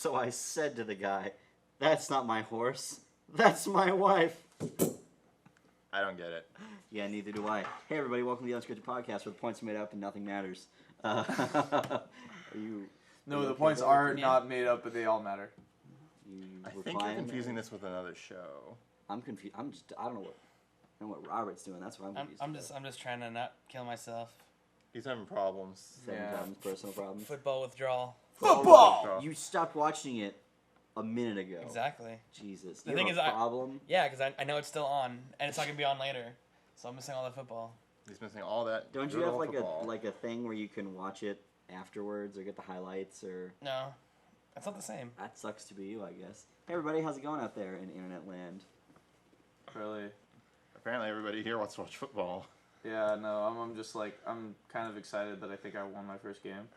So I said to the guy, "That's not my horse. That's my wife." I don't get it. Yeah, neither do I. Hey, everybody, welcome to the UnScripted PodCast, where the points are made up and nothing matters. Are you... No, the points are not made up, but they all matter. I think you're confusing this with another show. I'm confused. I don't know what Robert's doing. That's what I'm confused. I'm just trying to not kill myself. He's having problems. Problems, personal problems. Football withdrawal. Football! You stopped watching it a minute ago. Exactly. Jesus. The thing is, problem? Yeah, because I know it's still on, and it's not gonna be on later, so I'm missing all the football. He's missing all that. Don't you have like a thing where you can watch it afterwards or get the highlights or? No, that's not the same. That sucks to be you, I guess. Hey everybody, how's it going out there in internet land? Really? Apparently everybody here wants to watch football. Yeah, no, I'm just like, I'm kind of excited that I think I won my first game.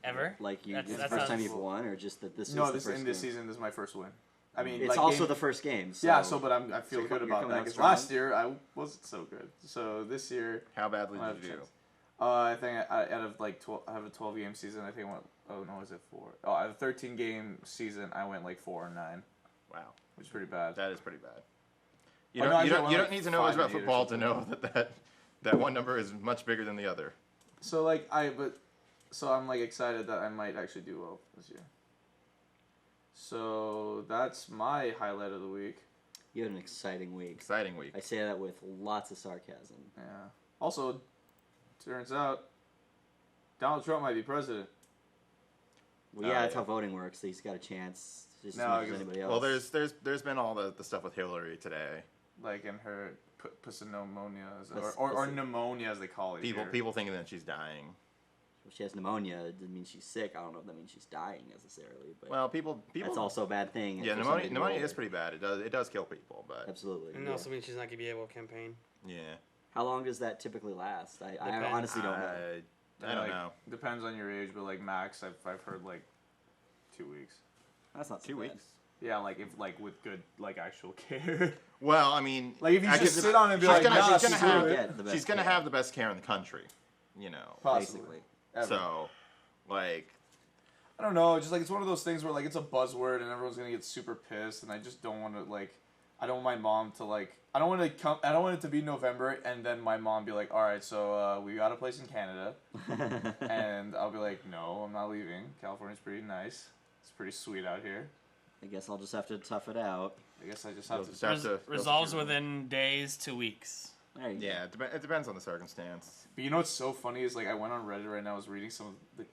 Ever? Like this is the first time you've won, or just that this is the first game? No, this season, this is my first win. I mean, it's also the first game. So yeah, but I feel good about that, because last year I wasn't so good. So this year... How badly did you do? I think out of like 12, I have a 12-game season, I think I went, is it 4? Oh, I have a 13-game season, I went like 4-9. Wow. Which is pretty bad. That is pretty bad. You don't need to know much about football to know that one number is much bigger than the other. So so I'm like excited that I might actually do well this year. So that's my highlight of the week. You had an exciting week. Exciting week. I say that with lots of sarcasm. Yeah. Also, turns out Donald Trump might be president. Well, yeah, that's how voting works. He's got a chance just as much as anybody else. Well, there's been all the stuff with Hillary today. Like in her pneumonia, or pneumonia as they call it. People thinking that she's dying. If she has pneumonia, it doesn't mean she's sick. I don't know if that means she's dying necessarily. But well, people that's also a bad thing. Yeah, pneumonia is pretty bad. It does kill people, but absolutely. And it also means she's not gonna be able to campaign. Yeah. How long does that typically last? I honestly don't know. I don't know. Depends on your age, but like max, I've heard like 2 weeks. That's not 2 weeks. Yeah, like if with good actual care. Well, I mean, like if you just sit on it and be like, she's gonna have the best care in the country, you know. Possibly. So, like, I don't know. Just like it's one of those things where like it's a buzzword and everyone's gonna get super pissed, and I just don't want to I don't want my mom to I don't want it to be November and then my mom be like, all right, so we got a place in Canada, and I'll be like, no, I'm not leaving. California's pretty nice. It's pretty sweet out here. I guess I'll just have to tough it out. I guess I just have to resolves within days to weeks. Yeah, it depends on the circumstance. But you know what's so funny is I went on Reddit right now. I was reading some of the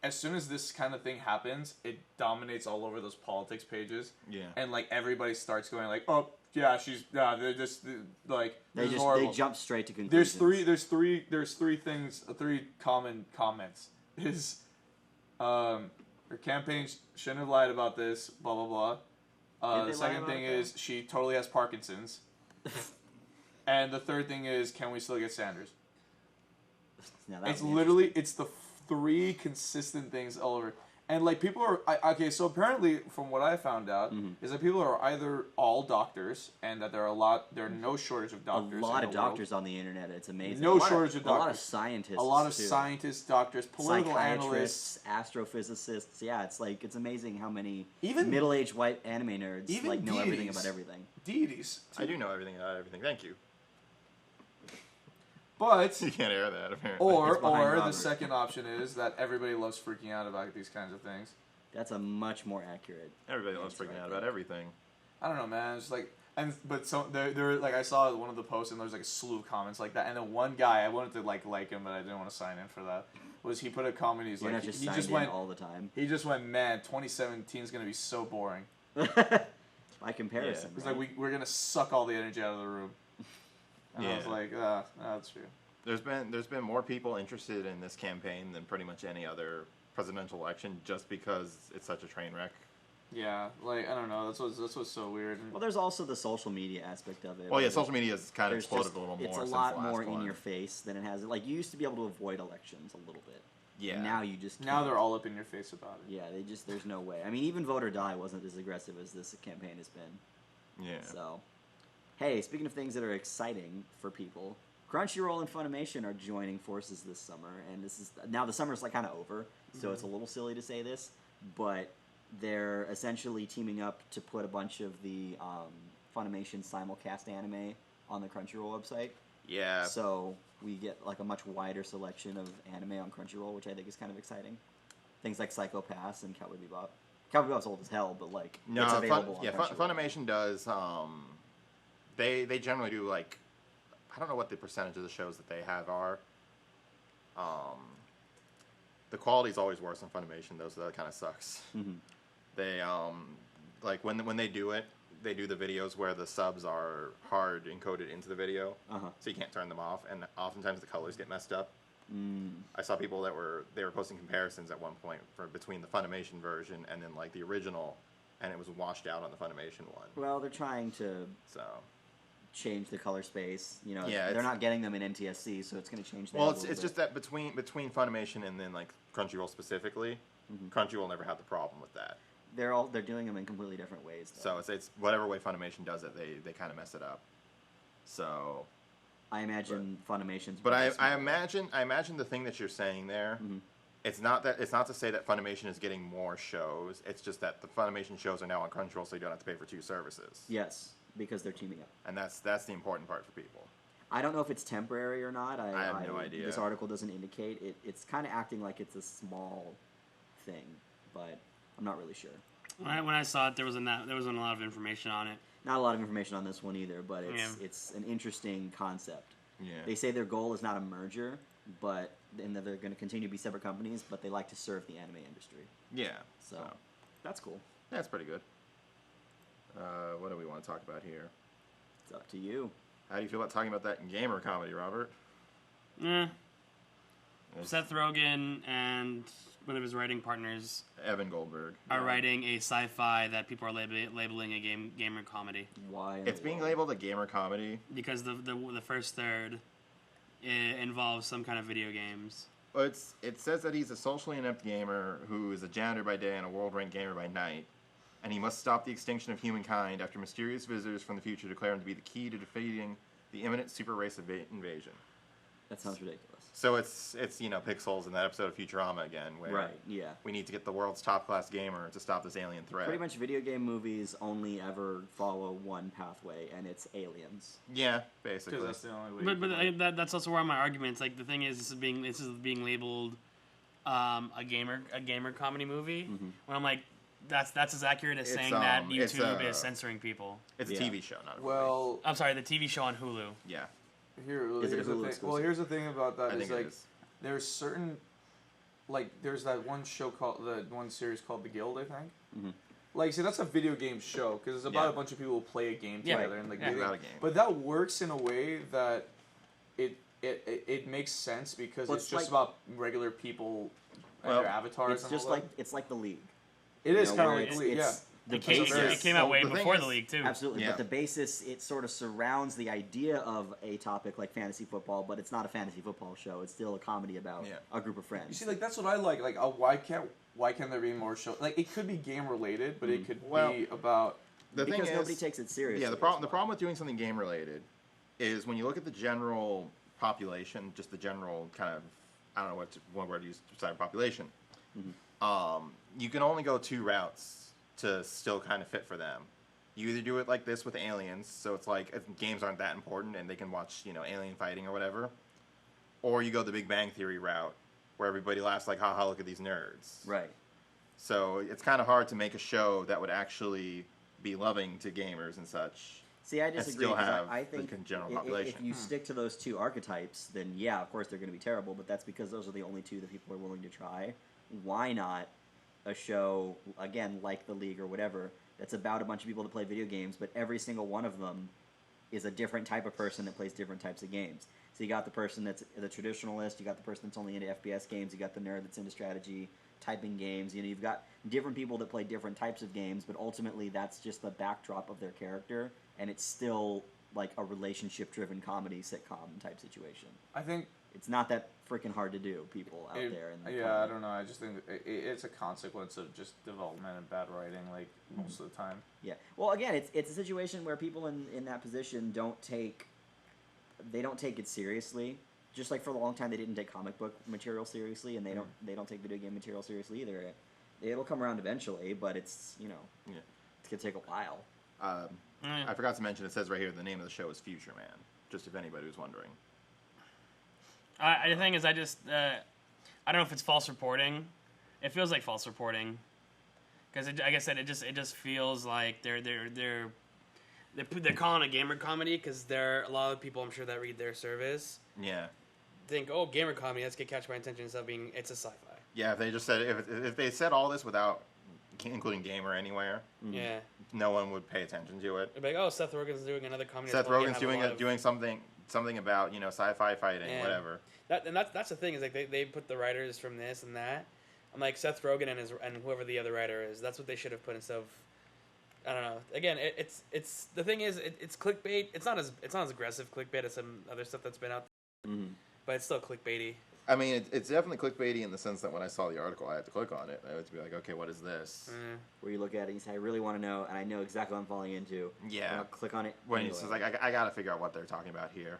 as soon as this kind of thing happens, it dominates all over those politics pages. Yeah. And everybody starts going oh yeah, they're just they jump straight to conclusions. There's three common comments. Is her campaign shouldn't have lied about this, blah blah blah. The second thing is she totally has Parkinson's. And the third thing is, can we still get Sanders? It's the 3 consistent things all over. And people are so apparently from what I found out is that people are either all doctors and that there are no shortage of doctors. A lot of doctors on the internet. It's amazing. No shortage of doctors. A lot of scientists. A lot of scientists, doctors, political analysts, astrophysicists. Yeah, it's amazing how many even middle-aged white anime nerds know everything about everything. Deities. I do know everything about everything. Thank you. But you can't air that apparently. Or the second option is that everybody loves freaking out about these kinds of things. That's a much more accurate. Everybody loves freaking out about everything. I don't know, man. It's there I saw one of the posts and there was a slew of comments like that, and then one guy I wanted to like him, but I didn't want to sign in for that. He put a comment? He's he just went all the time. He just went, man, 2017 is gonna be so boring. By comparison, yeah. He's we're gonna suck all the energy out of the room. And I was like, that's true. There's been more people interested in this campaign than pretty much any other presidential election, just because it's such a train wreck. Yeah, I don't know. That's what's so weird. Well, there's also the social media aspect of it. Well, yeah, social media has kind of exploded a little more. It's a lot more in your face than it has. You used to be able to avoid elections a little bit. Yeah. Now you just can't. Now they're all up in your face about it. Yeah, there's no way. I mean, even vote or die wasn't as aggressive as this campaign has been. Yeah. So, hey, speaking of things that are exciting for people, Crunchyroll and Funimation are joining forces this summer, and now the summer's like kind of over, so it's a little silly to say this, but they're essentially teaming up to put a bunch of the Funimation simulcast anime on the Crunchyroll website. Yeah. So we get like a much wider selection of anime on Crunchyroll, which I think is kind of exciting. Things like Psycho Pass and Cowboy Bebop. Cowboy Bebop's old as hell, but like it's available on Crunchyroll. Funimation does. They generally do like, I don't know what the percentage of the shows that they have are. The quality's always worse on Funimation though, so that kind of sucks. Mm-hmm. They like when they do it, they do the videos where the subs are hard encoded into the video, so you can't turn them off, and oftentimes the colors get messed up. I saw people that were posting comparisons at one point between the Funimation version and then like the original, and it was washed out on the Funimation one. Well, they're trying to change the color space. You know, they're not getting them in NTSC, so it's going to change that. Well, it's just that between Funimation and then like Crunchyroll specifically, Crunchyroll never had the problem with that. They're doing them in completely different ways, though. So it's whatever way Funimation does it, they kind of mess it up. So I imagine Funimation's. But I imagine the thing that you're saying there. It's not to say that Funimation is getting more shows. It's just that the Funimation shows are now on Crunchyroll, so you don't have to pay for two services. Yes, because they're teaming up. And that's the important part for people. I don't know if it's temporary or not. I have no idea. This article doesn't indicate. It's kind of acting like it's a small thing, but I'm not really sure. When I saw it, there wasn't a lot of information on it. Not a lot of information on this one either, but it's an interesting concept. Yeah. They say their goal is not a merger, and that they're going to continue to be separate companies, but they like to serve the anime industry. Yeah. So that's cool. That's pretty good. What do we want to talk about here? It's up to you. How do you feel about talking about that in gamer comedy, Robert? Seth Rogen and one of his writing partners, Evan Goldberg, are writing a sci-fi that people are labeling a gamer comedy. Why? It's being labeled a gamer comedy because the first third involves some kind of video games. Well, it says that he's a socially inept gamer who is a janitor by day and a world-ranked gamer by night, and he must stop the extinction of humankind after mysterious visitors from the future declare him to be the key to defeating the imminent super race invasion. That sounds ridiculous. So it's Pixels in that episode of Futurama again, where we need to get the world's top-class gamer to stop this alien threat. Pretty much video game movies only ever follow one pathway, and it's aliens. Yeah, basically. Because that's the only way. But that's also where my argument's like the thing is this is being labeled a gamer comedy movie. When I'm like that's as accurate as saying that YouTube is censoring people. It's a TV show, not a movie. Well, I'm sorry, the TV show on Hulu. Yeah. Is it a Hulu exclusive? Well, here's the thing about that. I think it is. There's certain, there's that one series called The Guild, I think. Like, see, that's a video game show because it's about a bunch of people who play a game together and about a game. But that works in a way that it makes sense because it's just about regular people and their avatars. It's just like the League. It is kind of like the League, yeah. It came out way before the League, too. Absolutely, but the basis, it sort of surrounds the idea of a topic like fantasy football, but it's not a fantasy football show. It's still a comedy about a group of friends. You see, that's what I like. Like, why can't there be more shows? Like, it could be game-related, but it could be about... Because nobody takes it seriously. Yeah, the problem with doing something game-related is when you look at the general population, just the general kind of, I don't know one word to use to describe population, you can only go two routes to still kind of fit for them. You either do it like this with aliens, so it's like if games aren't that important and they can watch, alien fighting or whatever, or you go the Big Bang Theory route where everybody laughs like, haha, look at these nerds. Right. So it's kind of hard to make a show that would actually be loving to gamers and such. See, I disagree. And still have I think the general population. If you stick to those two archetypes, then yeah, of course they're going to be terrible, but that's because those are the only two that people are willing to try. Why not a show, again, like The League or whatever, that's about a bunch of people that play video games, but every single one of them is a different type of person that plays different types of games. So you got the person that's the traditionalist, you got the person that's only into FPS games, you got the nerd that's into strategy, typing games, you've got different people that play different types of games, but ultimately that's just the backdrop of their character, and it's still like a relationship-driven comedy sitcom type situation. I think it's not that freaking hard to do, people out there. I don't know. I just think it's a consequence of just development and bad writing, most of the time. Yeah. Well, again, it's a situation where people in that position don't take they don't take it seriously. Just like for a long time, they didn't take comic book material seriously, and they don't take video game material seriously either. It'll come around eventually, but it's it's gonna take a while. I forgot to mention, it says right here the name of the show is Future Man. Just if anybody was wondering. The thing is, I don't know if it's false reporting. It feels like false reporting, because like I said, it just feels like they're calling it a gamer comedy because there are a lot of people I'm sure that read their service. Yeah. Think, oh, gamer comedy, that's gonna catch my attention instead of being it's a sci-fi. Yeah, if they just said if they said all this without including gamer anywhere, yeah, no one would pay attention to it. It'd be like, oh, Seth Rogen's doing another comedy. Seth Rogen's doing something about sci-fi fighting, whatever. That's the thing is like they put the writers from this and that. I'm like Seth Rogen and whoever the other writer is. That's what they should have put instead of. I don't know. Again, it's the thing is it's clickbait. It's not as aggressive clickbait as some other stuff that's been out there, but it's still clickbaity. I mean, it's definitely clickbaity in the sense that when I saw the article, I had to click on it. I had to be like, okay, what is this? Where you look at it, and you say, I really want to know, and I know exactly what I'm falling into. Yeah. And I'll click on it. When anyway. it's just like, I got to figure out what they're talking about here.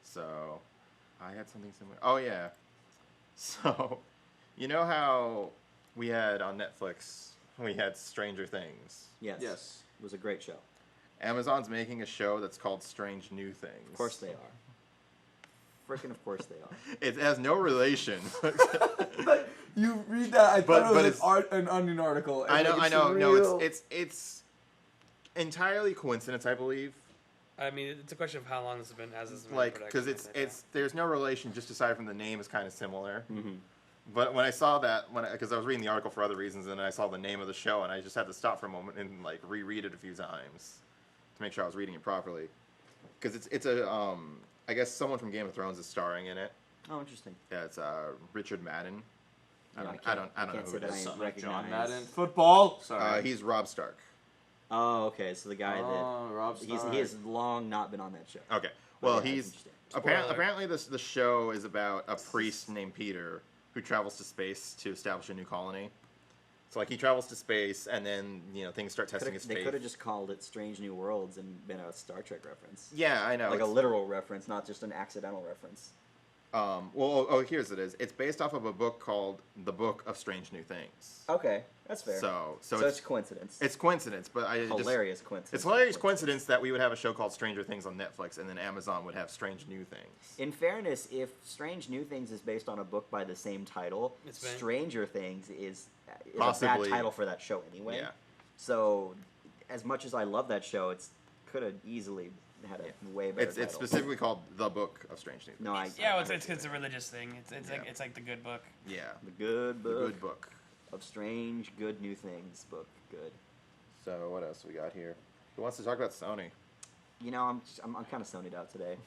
So, I had something similar. Oh, yeah. So, you know how we had on Netflix, we had Stranger Things? Yes. It was a great show. Amazon's making a show that's called Strange New Things. Of course they are. Freaking of course they are. It has no relation. But you read that, I thought it was an Onion article. I know. No, it's entirely coincidence, I believe. I mean, it's a question of how long this has been like because it's there's no relation just aside from the name is kind of similar. Mm-hmm. But when I saw that, because I was reading the article for other reasons, and then I saw the name of the show, and I just had to stop for a moment and like reread it a few times to make sure I was reading it properly. Because it's a I guess someone from Game of Thrones is starring in it. Oh, interesting. Yeah, it's Richard Madden. I don't know who it is. John Madden. Football. Sorry. He's Rob Stark. Oh, okay. So the guy Rob Stark. he has long not been on that show. Okay. Well, yeah, he's apparently the show is about a priest named Peter who travels to space to establish a new colony. So like he travels to space, and then things start testing his faith. They could have just called it Strange New Worlds and been a Star Trek reference. Yeah, I know. Like a literal reference, not just an accidental reference. Here's it is. It's based off of a book called The Book of Strange New Things. Okay, that's fair. So it's coincidence. It's coincidence, but hilarious coincidence. It's hilarious coincidence that we would have a show called Stranger Things on Netflix, and then Amazon would have Strange New Things. In fairness, if Strange New Things is based on a book by the same title, Stranger Things is possibly a bad title for that show anyway. Yeah. So, as much as I love that show, it could have easily had a way better title. It's specifically called The Book of Strange New Things. No, it's a religious thing. It's like the good book. Yeah. The good book of strange good new things book. Good. So what else we got here? Who wants to talk about Sony? I'm kind of Sony'd out today,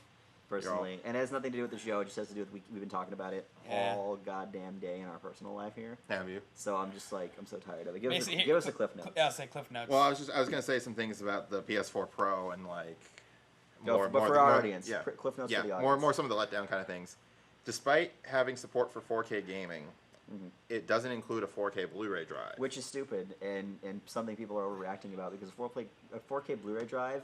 personally, and it has nothing to do with the show. It just has to do with we've been talking about it all goddamn day in our personal life here. Have you? So I'm just like I'm so tired of it. Give us a cliff notes. Yeah, I'll say cliff notes. Well, I was gonna say some things about the PS4 Pro and like. But for our audience, cliff notes for the audience. More some of the letdown kind of things. Despite having support for 4K gaming, it doesn't include a 4K Blu-ray drive. Which is stupid and something people are overreacting about because a 4K Blu-ray drive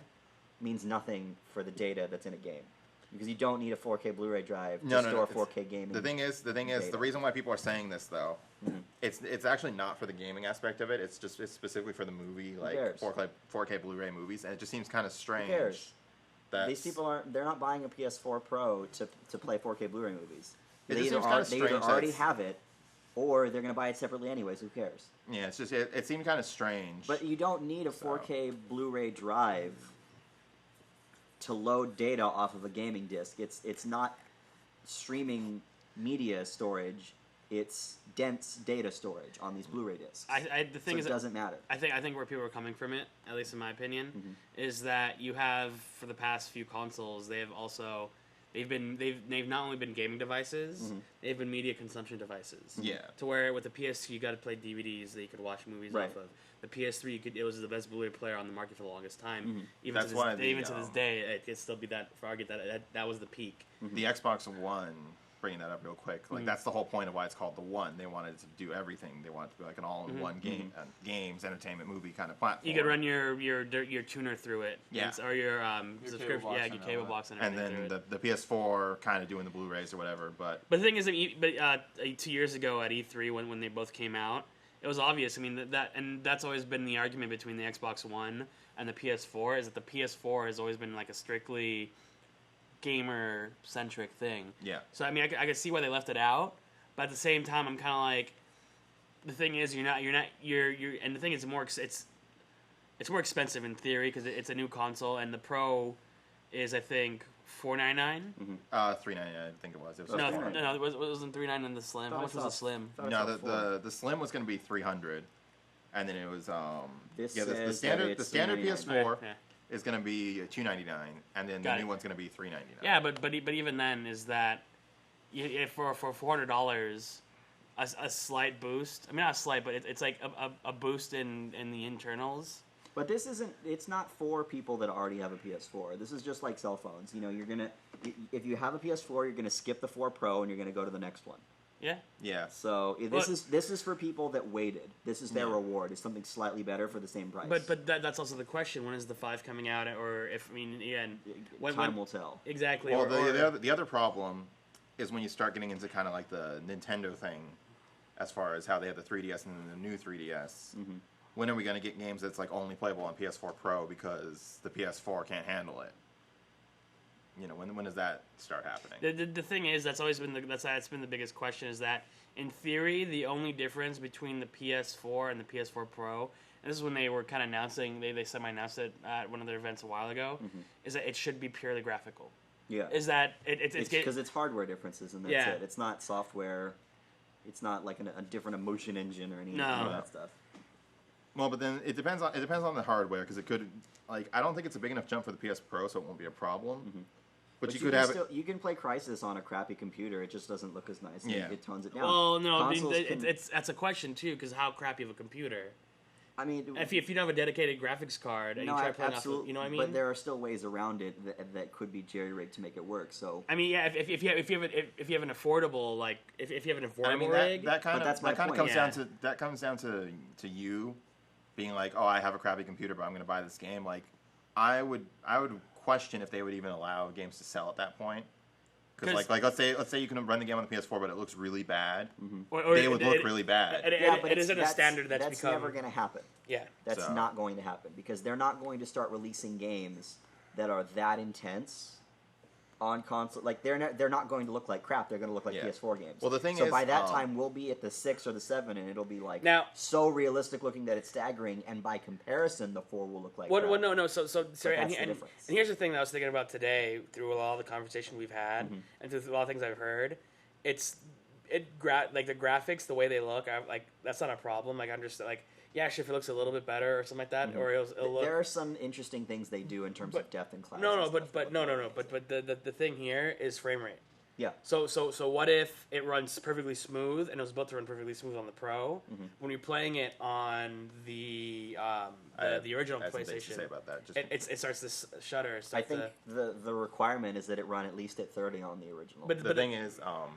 means nothing for the data that's in a game. Because you don't need a 4K Blu-ray drive to store 4K gaming. The thing is, the reason why people are saying this though, it's actually not for the gaming aspect of it. It's specifically for the movie, like 4K Bluray movies, and it just seems kind of strange. Who cares? These people they're not buying a PS4 Pro to play 4K Blu-ray movies. They either already have it, or they're going to buy it separately anyways. Who cares? Yeah, it's just it seemed kind of strange. But you don't need a 4K Blu-ray drive to load data off of a gaming disc. It's not streaming media storage. It's dense data storage on these Blu-ray discs. The thing is, it doesn't matter. I think where people are coming from it, at least in my opinion, is that you have for the past few consoles, they've not only been gaming devices, they've been media consumption devices. Yeah. To where with the PS2 you got to play DVDs that you could watch movies off of. The PS3 it was the best Blu-ray player on the market for the longest time. Even to this day, it could still be that. For argument that was the peak. The Xbox One bringing that up real quick. Like that's the whole point of why it's called the One. They wanted it to do everything. They wanted it to be like an all-in-one game, games, entertainment, movie kind of platform. You could run your tuner through it. Yeah. Or your cable subscription. box Yeah, and your all cable that. box and And everything. then the PS4 kind of doing the Blu-rays or whatever. But the thing is, 2 years ago at E3 when they both came out, it was obvious. I mean that's always been the argument between the Xbox One and the PS4 is that the PS4 has always been like a strictly gamer centric thing. yeah, So I mean, I could see why they left it out, but at the same time, I'm kind of like, the thing is, you're and the thing is it's more expensive in theory because it's a new console, and the Pro is I think $499. $399 I think it was. It was No, $499. no, it wasn't $399 in the Slim. How much was the Slim? No, the Slim was going to be $300, and then it was This the says standard that it's standard $299. PS4 Yeah. is going to be $299, and then Got the it. new one's going to be $399. Yeah, but even then, is that for $400, a slight boost? I mean, not a slight, but it's like a boost in the internals. But this isn't. It's not for people that already have a PS4. This is just like cell phones. You know, if you have a PS4, you're gonna skip the 4 Pro and you're gonna go to the next one. Yeah. Yeah. So this is for people that waited. This is their reward. It's something slightly better for the same price. But that's also the question. When is the 5 coming out? Or if I mean, again, time will tell. Exactly. Well, or, the other problem is when you start getting into kind of like the Nintendo thing, as far as how they have the 3DS and then the new 3DS. When are we going to get games that's like only playable on PS4 Pro because the PS4 can't handle it? You know, when does that start happening? the thing is, that's always been that's been the biggest question. Is that in theory the only difference between the PS4 and the PS4 Pro, and this is when they were kind of announcing, they semi-announced it at one of their events a while ago, is that it should be purely graphical. Yeah. Is that it's because it's hardware differences and that's it. It's not software. It's not like a different emotion engine or anything of that stuff. Well, but then it depends on the hardware because it could I don't think it's a big enough jump for the PS Pro, so it won't be a problem. But you could have you can play Crysis on a crappy computer. It just doesn't look as nice. Yeah. It tones it down. Well, no, I mean, Consoles that's a question too, because how crappy of a computer? I mean, If you don't have a dedicated graphics card and you try playing absolutely. off, you know what I mean? But there are still ways around it that could be jerry-rigged to make it work. So I mean, yeah, if you have an affordable if you have an affordable I mean rig, that kind that's of my comes point. down to you being like, oh, I have a crappy computer, but I'm going to buy this game. Like, I would question if they would even allow games to sell at that point. Because like let's say you can run the game on the PS4, but it looks really bad. or They would look really bad. It isn't a standard that's become. never going to happen. Yeah. That's So- not going to happen because they're not going to start releasing games that are that intense on console. Like they're not going to look like crap. They're going to look like Yeah. PS4 games. Well, the thing so is, by that time we'll be at the 6 or the 7, and it'll be like Now- so realistic looking that it's staggering. And by comparison, the 4 will look like Well, crap. no. So sorry, that's the and difference. here's the thing that I was thinking about today through all the conversation we've had and through all the things I've heard. The graphics, the way they look, that's not a problem. Like I'm just like. Yeah, actually, if it looks a little bit better or something like that, or it'll look. There are some interesting things they do in terms of depth and clouds. No, and but stuff. the thing here is frame rate. Yeah. So what if it runs perfectly smooth and it was built to run perfectly smooth on the Pro? When you're playing it on the original I have some things to PlayStation, say about that. Just it starts to shudder. I think the requirement is that it run at least at 30 on the original. But the thing is, oh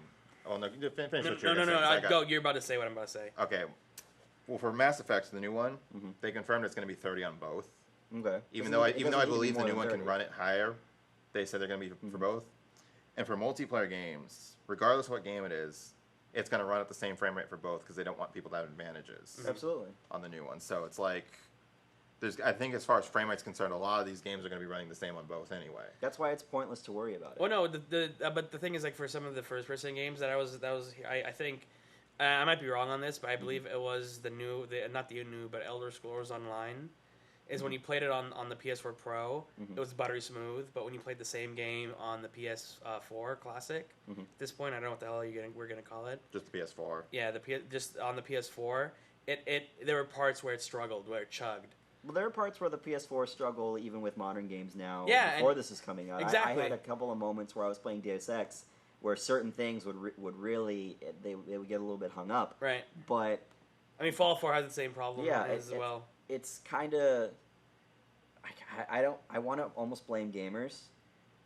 no, finish what you're no. gonna say, 'cause I got- Go. You're about to say what I'm about to say. Okay. Well, for Mass Effect, the new one, they confirmed it's going to be 30 on both. Okay. Even though I believe the new one can run it higher, they said they're going to be for both. And for multiplayer games, regardless of what game it is, it's going to run at the same frame rate for both because they don't want people to have advantages Absolutely. on the new one. So it's like, I think as far as frame rate's concerned, a lot of these games are going to be running the same on both anyway. That's why it's pointless to worry about it. Well, no, but the thing is, like for some of the first-person games I think. I might be wrong on this, but I believe it was not the new, but Elder Scrolls Online, is when you played it on the PS4 Pro, it was buttery smooth, but when you played the same game on the PS4 Classic, at this point, I don't know what the hell we're gonna call it. Just the PS4. Yeah, just on the PS4, there were parts where it struggled, where it chugged. Well, there are parts where the PS4 struggle even with modern games now. Yeah, before this is coming out. exactly. I had a couple of moments where I was playing Deus Ex where certain things would really they would get a little bit hung up. Right. But I mean, Fallout 4 has the same problem as well. It's kind of I want to almost blame gamers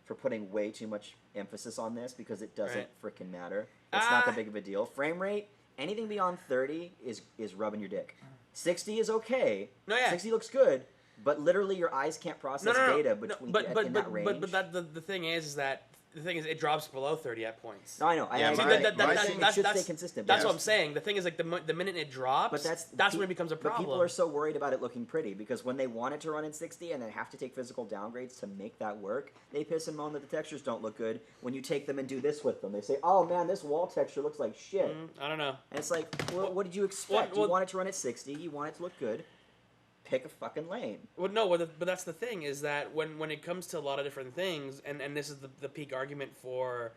for putting way too much emphasis on this because it doesn't Right. freaking matter. It's not that big of a deal. Frame rate, anything beyond 30 is rubbing your dick. 60 is okay. No, yeah. 60 looks good, but literally your eyes can't process data between in that range. But the thing is that the thing is it drops below 30 at points. No, I know. Yeah, I my- agree. my It thing- should stay consistent. That's but what I'm saying. The thing is, like, the minute it drops, But that's when it becomes a But problem. people are so worried about it looking pretty because when they want it to run in 60 and they have to take physical downgrades to make that work, they piss and moan that the textures don't look good. When you take them and do this with them, they say, "Oh man, this wall texture looks like shit." I don't know. And it's like, well, what did you expect? well- you want it to run at 60. You want it to look good. Pick a fucking lane. Well, no, but that's the thing is that when it comes to a lot of different things, and this is the peak argument for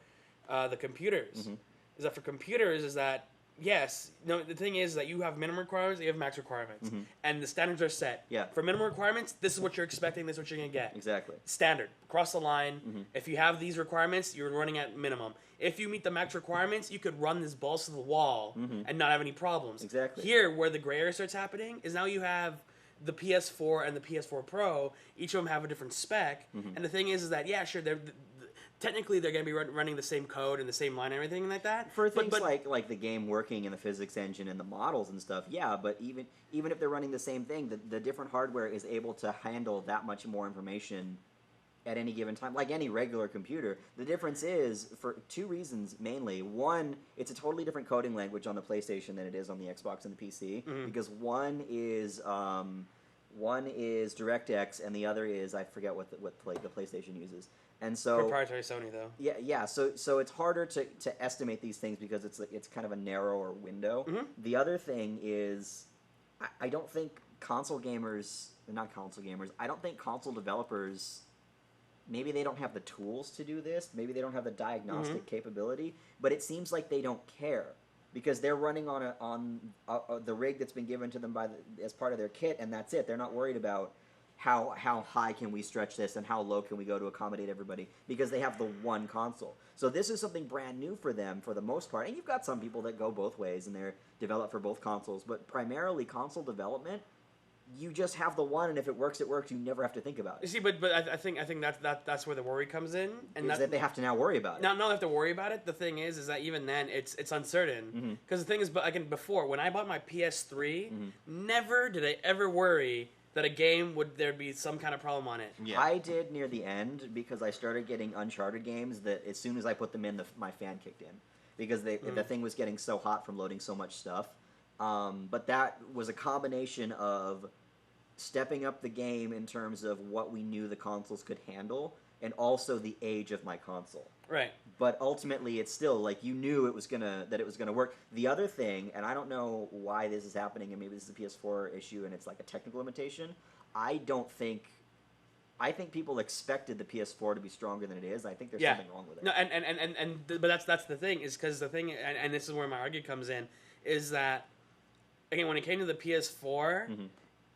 the computers, Mm-hmm. is that for computers is that yes, no, the thing is that you have minimum requirements, you have max requirements, and the standards are set. Mm-hmm. Yeah. For minimum requirements, this is what you're expecting, this is what you're gonna get. Exactly. Standard across the line. Mm-hmm. If you have these requirements, you're running at minimum. If you meet the max requirements, you could run this balls to the wall and not have any problems. Mm-hmm. Exactly. Here, where the gray area starts happening, is now you have the PS4 and the PS4 Pro. Each of them have a different spec, Mm-hmm. and the thing is that yeah, sure, technically they're going to be running the same code and the same line and everything like that. For But- things but, like the game working and the physics engine and the models and stuff, yeah. But even if they're running the same thing, the different hardware is able to handle that much more information at any given time, like any regular computer. The difference is for two reasons mainly. One, it's a totally different coding language on the PlayStation than it is on the Xbox and the PC because one is DirectX and the other is I forget what the PlayStation uses. And so proprietary Sony though. yeah. So it's harder to estimate these things because it's kind of a narrower window. The other thing is, I don't think I don't think console developers. Maybe they don't have the tools to do this. Maybe they don't have the diagnostic capability. But it seems like they don't care because they're running on the rig that's been given to them as part of their kit, and that's it. They're not worried about how high can we stretch this and how low can we go to accommodate everybody because they have the one console. So this is something brand new for them for the most part. And you've got some people that go both ways and they're developed for both consoles. But primarily console development, you just have the one, and if it works, it works. You never have to think about You it. see, but I think that's where the worry comes in, and Is that they have to now worry about it. Now, they have to worry about it. The thing is that even then, it's uncertain. Because the thing is, but again, before when I bought my PS3, never did I ever worry that a game there'd be some kind of problem on it. Yeah. I did near the end because I started getting Uncharted games that as soon as I put them in, my fan kicked in because the thing was getting so hot from loading so much stuff. But that was a combination of stepping up the game in terms of what we knew the consoles could handle and also the age of my console. Right. But ultimately, it's still like you knew that it was gonna work. The other thing, and I don't know why this is happening, and maybe this is a PS4 issue, and it's like a technical limitation. I think people expected the PS4 to be stronger than it is. I think there's something wrong with it. No, but that's the thing is because the thing, and this is where my argument comes in, is that again when it came to the PS4,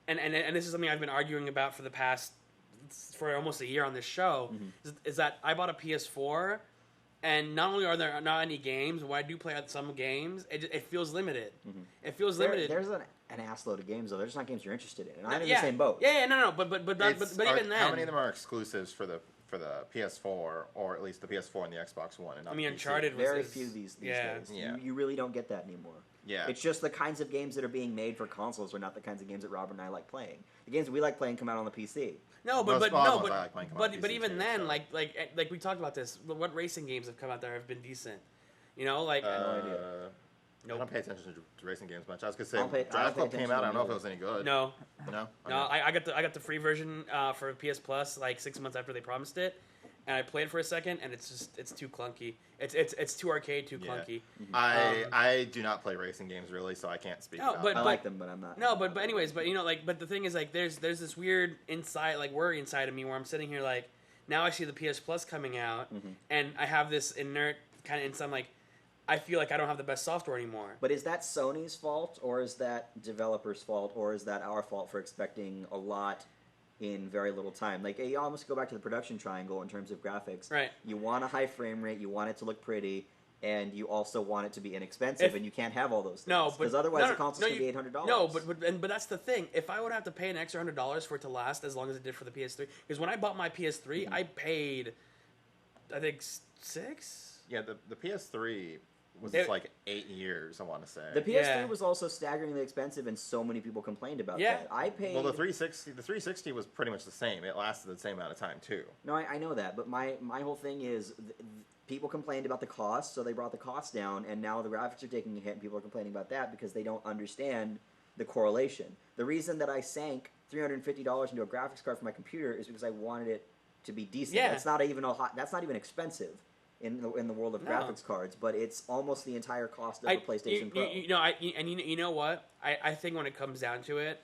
and this is something I've been arguing about for almost a year on this show, is that I bought a PS4, and not only are there not any games, when I do play some games, it feels limited. It feels limited. There's an assload of games though. There's not games you're interested in, and I'm in the same boat. Yeah, no, but even then, how many of them are exclusives for the PS4, or at least the PS4 and the Xbox One? And not I mean, the PC? Uncharted was Very few these days. Yeah. You really don't get that anymore. Yeah. It's just the kinds of games that are being made for consoles are not the kinds of games that Robert and I like playing. The games we like playing come out on the PC. No, Most but of the no, ones I like playing come on but PC even too, then, so. like we talked about this. What racing games have come out there have been decent? You know, like no idea. I don't pay attention to racing games much. I was gonna I don't say pay Drive Club attention came out. to I don't know if them it was any good. no, No. I got the free version for PS Plus like 6 months after they promised it, and I played for a second, and it's too clunky. It's too arcade, too Yeah. clunky. I do not play racing games really, so I can't speak. No, about but- it. I like them, but I'm not. No, but anyways, but you know, like, but the thing is, like, there's this weird worry inside of me where I'm sitting here like, now I see the PS Plus coming out, and I have this inert kind of inside, like, I feel like I don't have the best software anymore. But is that Sony's fault, or is that developers' fault, or is that our fault for expecting a lot in very little time? Like, you almost go back to the production triangle in terms of graphics. Right. You want a high frame rate, you want it to look pretty, and you also want it to be inexpensive, and you can't have all those things. No, but because otherwise the console's going to be $800. No, but that's the thing. If I would have to pay an extra $100 for it to last as long as it did for the PS3, because when I bought my PS3, I paid I think 6. Yeah, the PS3 was It- like 8 years, I want to say. The PS3 Yeah. was also staggeringly expensive, and so many people complained about Yeah. that. I paid. Well, the 360 was pretty much the same. It lasted the same amount of time too. No, I know that, but my whole thing is people complained about the cost, so they brought the cost down, and now the graphics are taking a hit, and people are complaining about that because they don't understand the correlation. The reason that I sank $350 into a graphics card for my computer is because I wanted it to be decent. Yeah. That's not even expensive in the world of No. graphics cards, but it's almost the entire cost of a PlayStation Pro. You know what? I think when it comes down to it,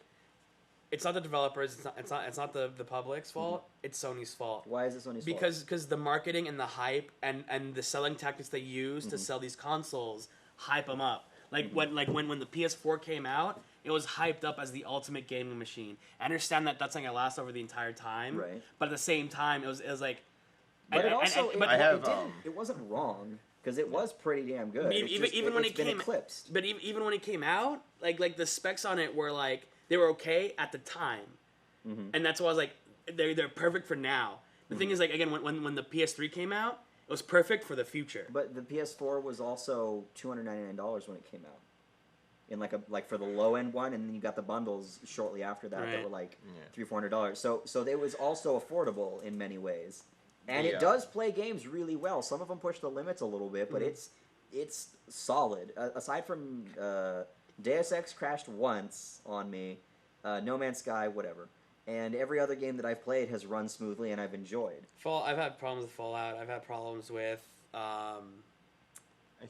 it's not the developers. It's not the public's fault. It's Sony's fault. Why is this Sony's fault? Because the marketing and the hype and the selling tactics they use to sell these consoles hype them up. Like when the PS4 came out, it was hyped up as the ultimate gaming machine. I understand that that's not gonna last over the entire time, Right. But at the same time, it was like. But it also I it wasn't wrong because it was pretty damn good. Even when it's it been came eclipsed. But even when it came out, like the specs on it were like they were okay at the time, and that's why I was like they're perfect for now. The thing is, like, again, when the PS3 came out, it was perfect for the future. But the PS4 was also $299 when it came out. In like for the low end one, and then you got the bundles shortly after that that Right. were like $300-400. So it was also affordable in many ways, and Yeah. it does play games really well. Some of them push the limits a little bit, but it's solid. Aside from Deus Ex crashed once on me, No Man's Sky, whatever, and every other game that I've played has run smoothly and I've enjoyed. I've had problems with Fallout. I've had problems with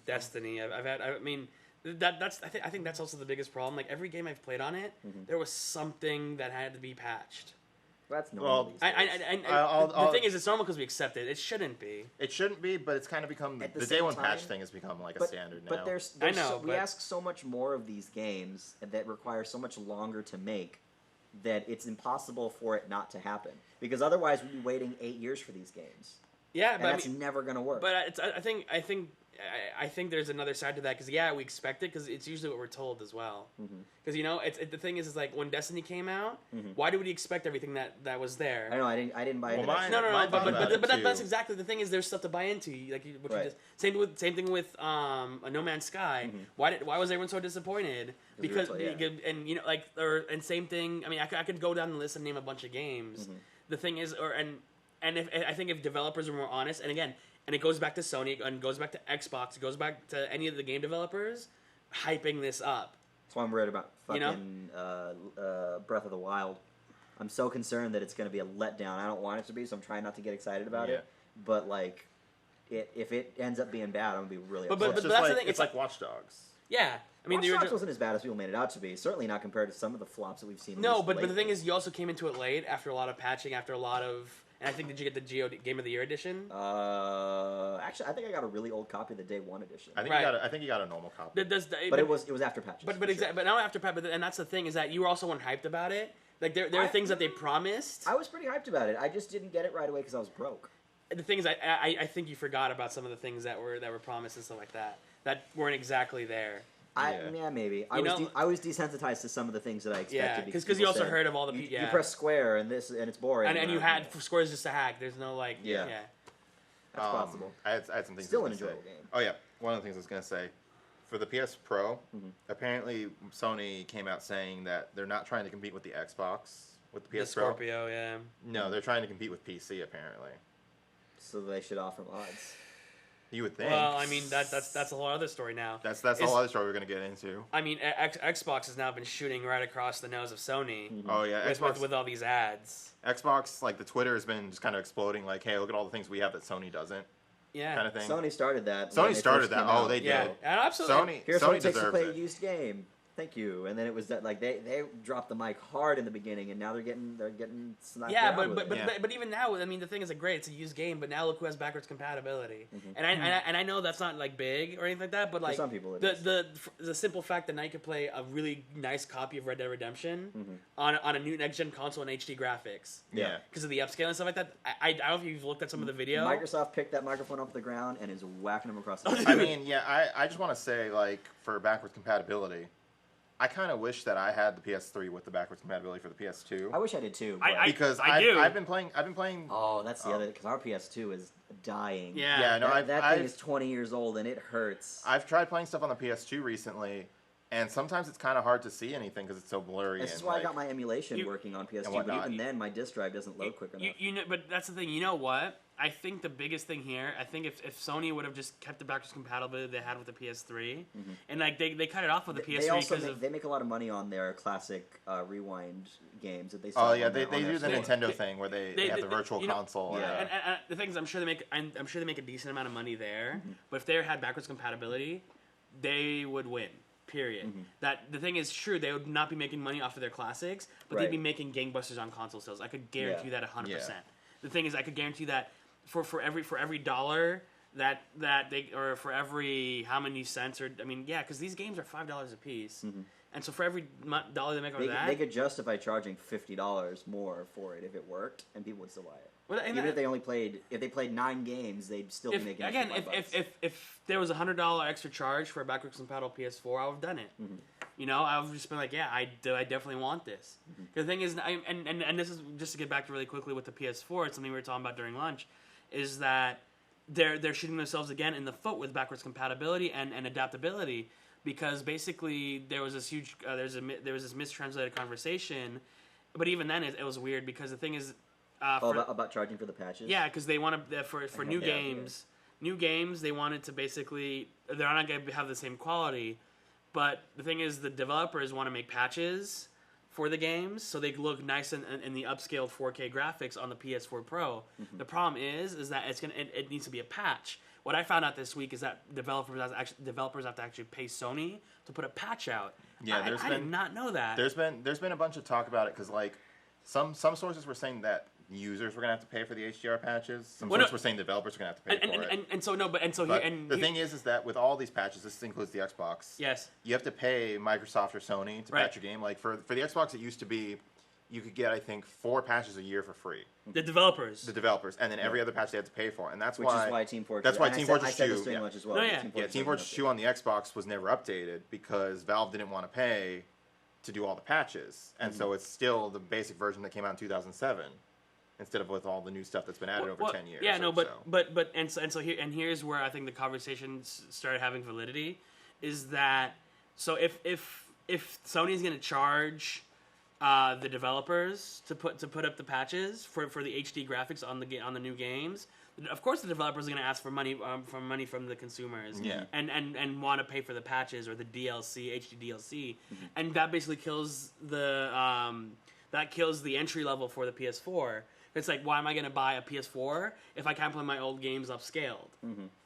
Destiny. I mean. I think that's also the biggest problem. Like every game I've played on it, there was something that had to be patched. That's normal. Well, these days. The thing is, it's normal because we accept it. It shouldn't be. It shouldn't be, but it's kind of become At the the same day one patch time- thing has become like a but, standard now. But there's I know, we but- ask so much more of these games that require so much longer to make that it's impossible for it not to happen. Because otherwise, we'd be waiting 8 years for these games, Yeah, and but that's never going to work. But I think there's another side to that because we expect it because it's usually what we're told as well. Because the thing is like when Destiny came out, why do we expect everything that was there? I know I didn't buy Well, into mine- that. No, My thought about it, but that's too. exactly the thing is there's stuff to buy into. Like what Right. you just same thing with No Man's Sky. Why was everyone so disappointed? Because we were told, yeah. and same thing. I mean, I could go down the list and name a bunch of games. The thing is, I think if developers were more honest, and again. And it goes back to Sony, and goes back to Xbox, it goes back to any of the game developers, hyping this up. That's why I'm worried about You fucking Breath of the Wild. I'm so concerned that it's going to be a letdown. I don't want it to be, so I'm trying not to get excited about it. But like, if it ends up being bad, I'm gonna be really upset. But it's just that's the like thing, it's like Watch Dogs. Yeah, I mean, Watch the Dogs original. wasn't as bad as people made it out to be. Certainly not compared to some of the flops that we've seen. No, but the lately. thing is, you also came into it late after a lot of patching, after a lot of. And I think did you get the Game of the Year edition? Actually, I think I got a really old copy of the Day One edition. I think Right. you got a normal copy. But it was after patches. But for sure. but now after patch, and that's the thing is that you were also unhyped about it. Like there are things that they promised. I was pretty hyped about it. I just didn't get it right away because I was broke. The thing is, I think you forgot about some of the things that were promised and stuff like that weren't exactly there. Yeah, maybe. I was desensitized to some of the things that I expected. Yeah, because you also heard of all the you press square and it's boring. and you had scores just to hack. There's no like Yeah. That's possible. I had some things. Still I an was gonna enjoyable say. game. Oh yeah, one of the things I was gonna say, for the PS Pro, apparently Sony came out saying that they're not trying to compete with the Xbox with the The PS Pro. Scorpio, yeah. No, they're trying to compete with PC apparently. So they should offer mods. You would think. Well, I mean that's a whole other story now. That's the whole other story we're gonna get into. I mean, Xbox has now been shooting right across the nose of Sony Oh yeah, Xbox. with all these ads. Xbox, like the Twitter has been just kind of exploding. Like, hey, look at all the things we have that Sony doesn't. Yeah. Kind of thing. Sony started that. Sony when they started first that. came Oh, out. they did. Yeah, and absolutely. Here's Sony what it takes to deserved play a it. used game. Thank you. And then it was that like they dropped the mic hard in the beginning, and now they're getting snapped Yeah, around with but it. but even now, I mean, the thing is, like, great, it's a used game, but now look who has backwards compatibility. And I know that's not like big or anything like that, but like some people it is. the simple fact that now you can play a really nice copy of Red Dead Redemption on a new next gen console in HD graphics. Yeah. Because of the upscale and stuff like that. I don't know if you've looked at some of the video. Microsoft picked that microphone off the ground and is whacking them across the I mean, yeah, I just want to say, like, for backwards compatibility, I kind of wish that I had the PS3 with the backwards compatibility for the PS2. I wish I did too. I- but- because I do. I've been playing. oh, that's the other because our PS2 is dying. Yeah. No, That thing is 20 years old and it hurts. I've tried playing stuff on the PS2 recently, and sometimes it's kind of hard to see anything because it's so blurry. This is why I got my emulation working on PS2, but whatnot. even then, my disk drive doesn't load quick enough. You know, but that's the thing. You know what? I think the biggest thing here, I think if Sony would have just kept the backwards compatibility they had with the PS3, and like they cut it off with the PS3 They also because they make a lot of money on their classic Rewind games that they sell. Oh yeah, on they their do the store. Nintendo thing where they have the virtual console. And the thing is, I'm sure they make a decent amount of money there. But if they had backwards compatibility, they would win. Period. That the thing is true. They would not be making money off of their classics, but they'd be making gangbusters on console sales. I could guarantee you that 100%. The thing is, I could guarantee that for every dollar that they, or for every how many cents, or I mean, yeah, because these games are $5 a piece, and so for every dollar they make over that, they could justify charging $50 more for it if it worked, and people would still buy it. Well, Even if they played 9 games, they'd still be making again, $5. if there was $100 extra charge for a backwards compatible PS4, I would have done it. You know, I would have just been like, yeah, I definitely want this. The thing is, and this is just to get back to really quickly with the PS4. It's something we were talking about during lunch, is that they're shooting themselves again in the foot with backwards compatibility and adaptability, because basically there was this huge there was this mistranslated conversation, but even then it was weird because the thing is. About charging for the patches? Yeah, because they want to for new games. New games, they wanted to basically they're not going to have the same quality, but the thing is, the developers want to make patches for the games so they look nice in the upscaled 4K graphics on the PS4 Pro. The problem is that it needs to be a patch. What I found out this week is that developers have to actually pay Sony to put a patch out. Yeah, I did not know that. There's been a bunch of talk about it because like some sources were saying that users were gonna have to pay for the HDR patches. Some sources were saying developers were gonna have to pay for it. The thing is that with all these patches, this includes the Xbox. Yes. You have to pay Microsoft or Sony to patch your game. Like for the Xbox, it used to be you could get I think 4 patches a year for free. The developers, and then every other patch they had to pay for, and that's Which is why Team Fortress. That's why Team Fortress 2. I said this pretty much as well. No, yeah. Team Fortress 2 on the Xbox was never updated because Valve didn't want to pay to do all the patches, and so it's still the basic version that came out in 2007. Instead of with all the new stuff that's been added over 10 years. Yeah, no, but here's where I think the conversation started having validity, is that so if Sony's going to charge the developers to put up the patches for the HD graphics on the new games, of course the developers are going to ask for money from the consumers, and want to pay for the patches or the DLC, HD DLC, and that basically kills the entry level for the PS4. It's like, why am I going to buy a PS4 if I can't play my old games upscaled?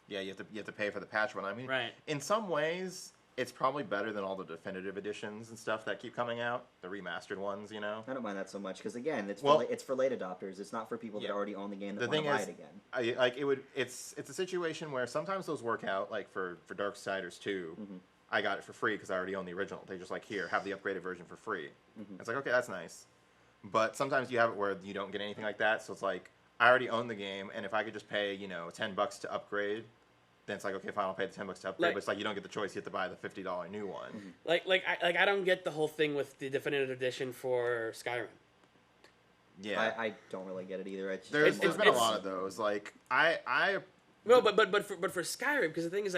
Yeah, you have to pay for the patch one. I mean, right. In some ways, it's probably better than all the definitive editions and stuff that keep coming out, the remastered ones. You know, I don't mind that so much because again, it's for late adopters. It's not for people that already own the game that want to buy it again. It's a situation where sometimes those work out. Like for Darksiders 2, I got it for free because I already own the original. They just like, here, have the upgraded version for free. It's like, okay, that's nice. But sometimes you have it where you don't get anything like that, so it's like, I already own the game, and if I could just pay, $10 to upgrade, then it's like, okay, fine, I'll pay the $10 to upgrade, but it's like you don't get the choice, you have to buy the $50 new one. I don't get the whole thing with the definitive edition for Skyrim. Yeah. I don't really get it either. There's been a lot of those. Like, No, but for Skyrim, because the thing is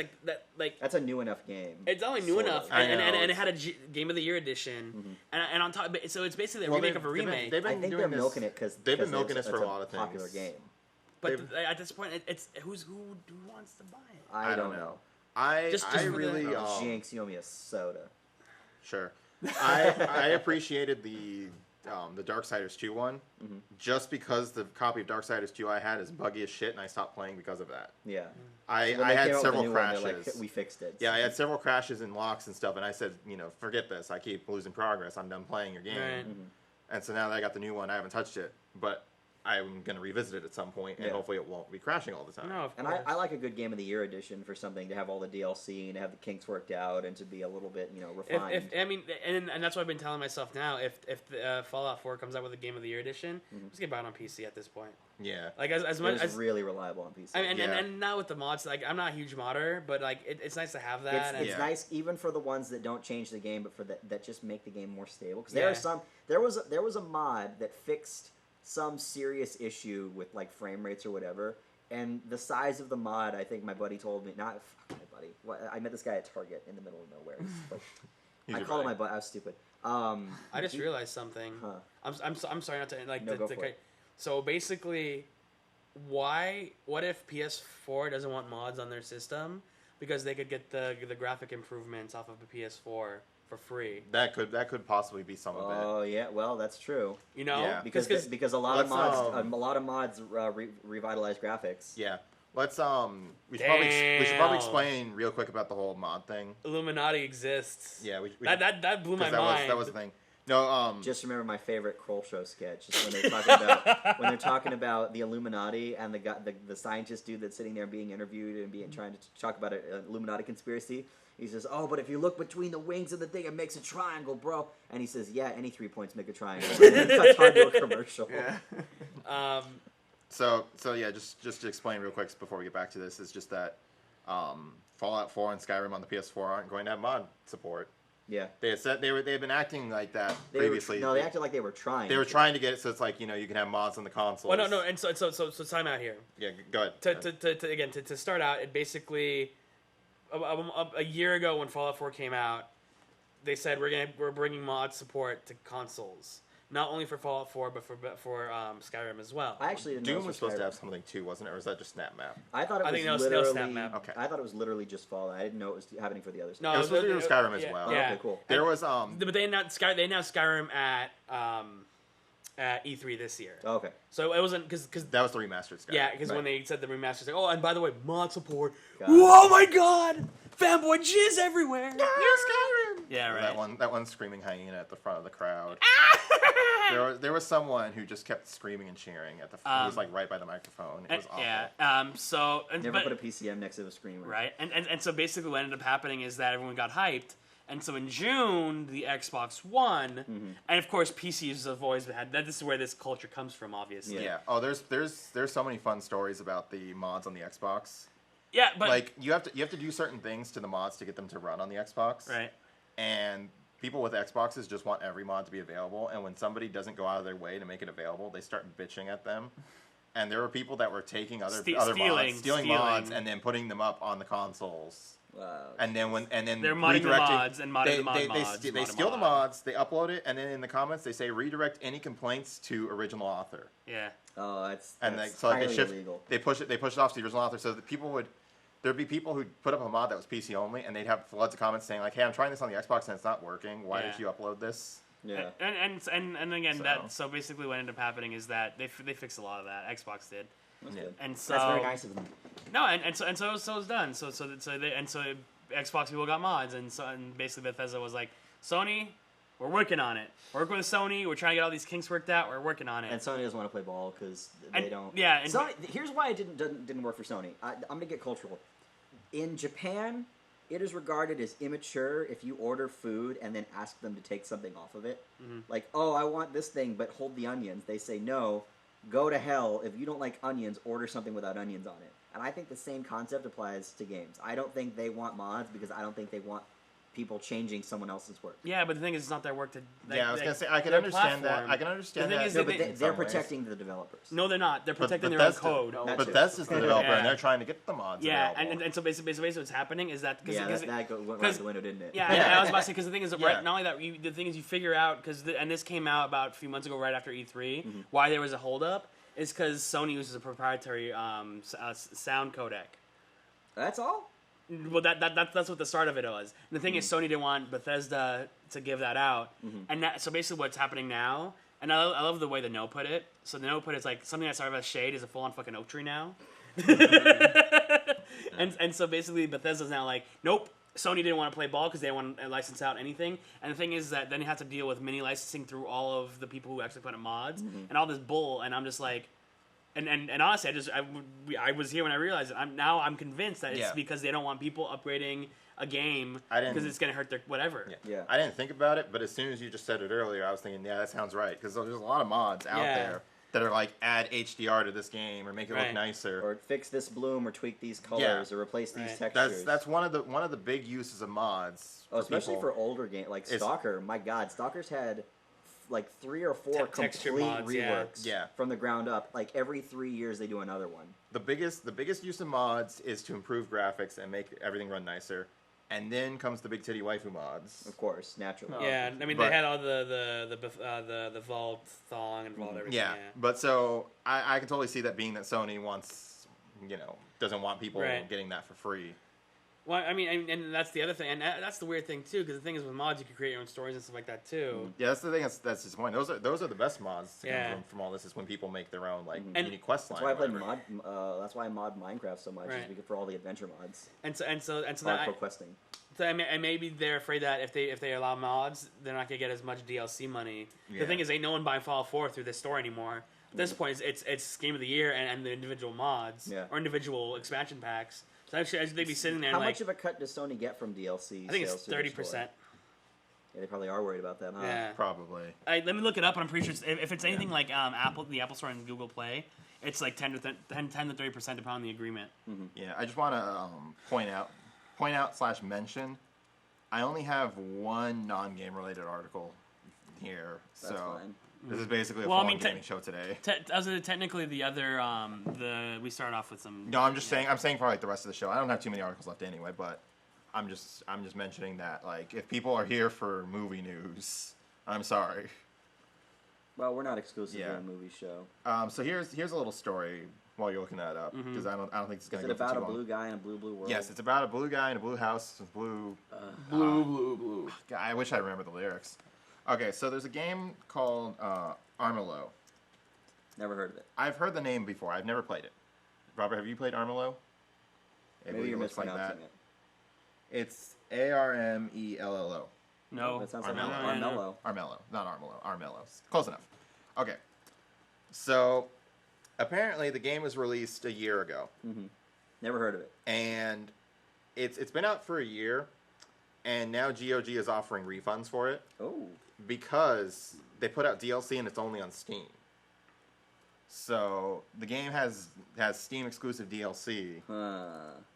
that's a new enough game. It's only new enough, I know. and it had a Game of the Year edition, and on top, so it's basically a remake of a remake. I think they're milking it because they've been milking this for a lot of things. Popular game. But at this point, it's who wants to buy it? I don't know. I really Jinx, you owe me a soda. Sure. I appreciated the Darksiders 2 one, just because the copy of Darksiders 2 I had is buggy as shit, and I stopped playing because of that. Yeah. I had several crashes. Like, we fixed it. Yeah, I had several crashes and locks and stuff, and I said, forget this. I keep losing progress. I'm done playing your game. Right. And so now that I got the new one, I haven't touched it, but I'm going to revisit it at some point, and hopefully it won't be crashing all the time. No, of and course. I like a good Game of the Year edition for something to have all the DLC and to have the kinks worked out and to be a little bit, refined. And that's what I've been telling myself now. If Fallout 4 comes out with a Game of the Year edition, just get buy it on PC at this point. Yeah. Like as much as really reliable on PC. And now with the mods, like I'm not a huge modder, but like it's nice to have that. It's nice even for the ones that don't change the game, but for that just make the game more stable. Because there are some. There was a mod that fixed some serious issue with like frame rates or whatever, And the size of the mod, I think my buddy told me, not fuck my buddy. I met this guy at Target in the middle of nowhere. Like, I called him my buddy. I was stupid. I just realized something. Huh. I'm sorry not to like. No, go for it. So basically, what if PS4 doesn't want mods on their system because they could get the graphic improvements off of the PS4 for free? That could possibly be some of it. Oh yeah, well that's true. You know, Yeah. Because a lot of mods revitalize graphics. Yeah. Let's we should probably explain real quick about the whole mod thing. Illuminati exists. Yeah, that blew my mind. That was the thing. No, Just remember my favorite Kroll Show sketch is when they're talking about the Illuminati and the scientist dude that's sitting there being interviewed and trying to talk about an Illuminati conspiracy. He says, "Oh, but if you look between the wings of the thing, it makes a triangle, bro." And he says, "Yeah, any 3 points make a triangle." And then cuts hard to a commercial. Yeah. So yeah, just to explain real quick before we get back to this, is just that Fallout 4 and Skyrim on the PS4 aren't going to have mod support. Yeah. They had said they've been acting like that They previously. they acted like they were trying. They were trying to get it so it's like, you can have mods on the consoles. Well, no, and so time out here. Yeah, go ahead. To start out, it basically a year ago when Fallout 4 came out, they said we're bringing mod support to consoles, not only for Fallout 4 but for Skyrim as well. I actually didn't know Doom was supposed Skyrim. to have something too, wasn't it? Or was that just Snap Map? I thought it was I think that was literally. Snap Map. Okay. I thought it was literally just Fallout. I didn't know it was happening for the others. No, It was supposed to be with Skyrim as yeah, well. Yeah. Okay, cool. There was But they announced Skyrim at E3 this year. Oh, okay. So it wasn't because that was the remastered Skyrim. yeah, because Right. when they said the remaster's like, oh, and by the way, mod support. God. Oh my god, fanboy jizz everywhere. Yeah, Or right. that one screaming hyena at the front of the crowd. there was someone who just kept screaming and cheering at the. He was like right by the microphone. It was awful. Yeah. So Never put a PCM next to a screamer. right, and so basically what ended up happening is that everyone got hyped. And so in June, the Xbox One, and of course PCs have always had. This is where this culture comes from, obviously. Yeah. Oh, there's so many fun stories about the mods on the Xbox. Yeah, but Like you have to do certain things to the mods to get them to run on the Xbox. right. And people with Xboxes just want every mod to be available. And when somebody doesn't go out of their way to make it available, they start bitching at them. And there were people that were taking other stealing mods and then putting them up on the consoles. Wow. And then They're modding the redirecting- mods and modding the mods. They steal the mods, they upload it, and then in the comments they say redirect any complaints to original author. Yeah. Oh, that's So like highly they shift, illegal. they push it off to the original author, so that there'd be people who'd put up a mod that was PC only, and they'd have floods of comments saying like, "Hey, I'm trying this on the Xbox and it's not working. Why Yeah. did you upload this?" Yeah. And again, So- so basically what ended up happening is that they fixed a lot of that. Xbox did. That's Yeah. good. And so That's very nice of them. no, and so it's done. So Xbox people got mods, and basically Bethesda was like, Sony, we're working on it. Work with Sony. We're trying to get all these kinks worked out. We're working on it. And Sony doesn't want to play ball because they And- don't. yeah, and- Sony, here's why it didn't work for Sony. I'm gonna get cultural. In Japan, it is regarded as immature if you order food and then ask them to take something off of it. Mm-hmm. Like, oh, I want this thing, but hold the onions. They say no. Go to hell. If you don't like onions, order something without onions on it. And I think the same concept applies to games. I don't think they want mods because I don't think they want people changing someone else's work. yeah, but the thing is, it's not their work to. Yeah, I was gonna say I can their understand that. platform. I can understand The thing that. is No, that but they- they're in some ways. protecting the developers. No, they're not. They're But protecting their own Bethesda- code. That too. Bethesda's the developer, Yeah. and they're trying to get the mods Yeah, available. and so basically what's happening is that Yeah, because that went right because- out the window, didn't it? yeah, and I was about to say because the thing is that Yeah. not only that the thing is you figure out and this came out about a few months ago right after E3 Mm-hmm. why there was a holdup is because Sony uses a proprietary sound codec. That's all? Well, that's what the start of it was. And the thing is, Sony didn't want Bethesda to give that out, and so basically what's happening now. And I love the way the note put it. So the note put it's like something that started as shade is a full on fucking oak tree now. and so basically Bethesda's now like, nope. Sony didn't want to play ball because they didn't want to license out anything. And the thing is that then you have to deal with mini licensing through all of the people who actually put in mods and all this bull. And I'm just like. And honestly, I was here when I realized it. I'm convinced that it's Yeah. because they don't want people upgrading a game I didn't- because it's going to hurt their whatever. Yeah. I didn't think about it, but as soon as you just said it earlier, I was thinking, yeah, that sounds right. Because there's a lot of mods out Yeah. there that are like, add HDR to this game or make it look Right. nicer. Or fix this bloom, or tweak these colors, or replace these Right. textures. That's one of the big uses of mods. especially people. for older games like It's- Stalker. My God, Stalker's had like 3 or 4 Texture complete mods, reworks Yeah. from the ground up. Like every 3 years they do another one. The biggest use of mods is to improve graphics and make everything run nicer. And then comes the big titty waifu mods. Of course, naturally. Yeah, I mean But- they had all the vault thong and vault everything. Yeah, but so I can totally see that being that Sony wants, doesn't want people Right. getting that for free. Well, I mean, and that's the other thing, and that's the weird thing too, because the thing is with mods, you can create your own stories and stuff like that too. Yeah, that's the thing. That's disappointing. Those are the best mods to Yeah. come from all this. Is when people make their own And- unique quest line. That's why I played or whatever. That's why I mod Minecraft so much, Right. is because for all the adventure mods, And so that hardcore questing. and maybe they're afraid that if they allow mods, they're not gonna get as much DLC money. Yeah. The thing is, ain't no one buying Fallout 4 through this store anymore. At this point, it's game of the year and the individual mods or individual expansion packs. So actually, they'd be sitting there. How and much of a cut does Sony get from DLC? I think it's sales through their 30%. store? Yeah, they probably are worried about that, huh? Yeah. Probably. Let me look it up, and I'm pretty sure if it's anything like the Apple Store and Google Play, it's like 10 to 30% depending on the agreement. Yeah, I just want to point out / mention. I only have one non-game related article here, That's so fine. this is basically a Well, I full mean, gaming show today. Technically, the other we started off with some. No, I'm just saying. I'm saying for like the rest of the show. I don't have too many articles left anyway, but I'm just mentioning that like if people are here for movie news, I'm sorry. Well, we're not exclusively Yeah. a movie show. So here's a little story while you're looking that up because I don't think it's Is gonna it go for about too a long. blue guy in a blue world? Yes, it's about a blue guy in a blue house with blue. Blue. God, I wish I remember the lyrics. Okay, so there's a game called Armelo. Never heard of it. I've heard the name before. I've never played it. Robert, have you played Armelo? Maybe you're mispronouncing it. It's Armello. No, That sounds like Armello. Armello. Armello, not Armelo. Armello. Close enough. Okay. So, apparently the game was released a year ago, Never heard of it. and it's been out for a year, and now GOG is offering refunds for it Oh. because they put out DLC and it's only on Steam. So the game has Steam exclusive DLC,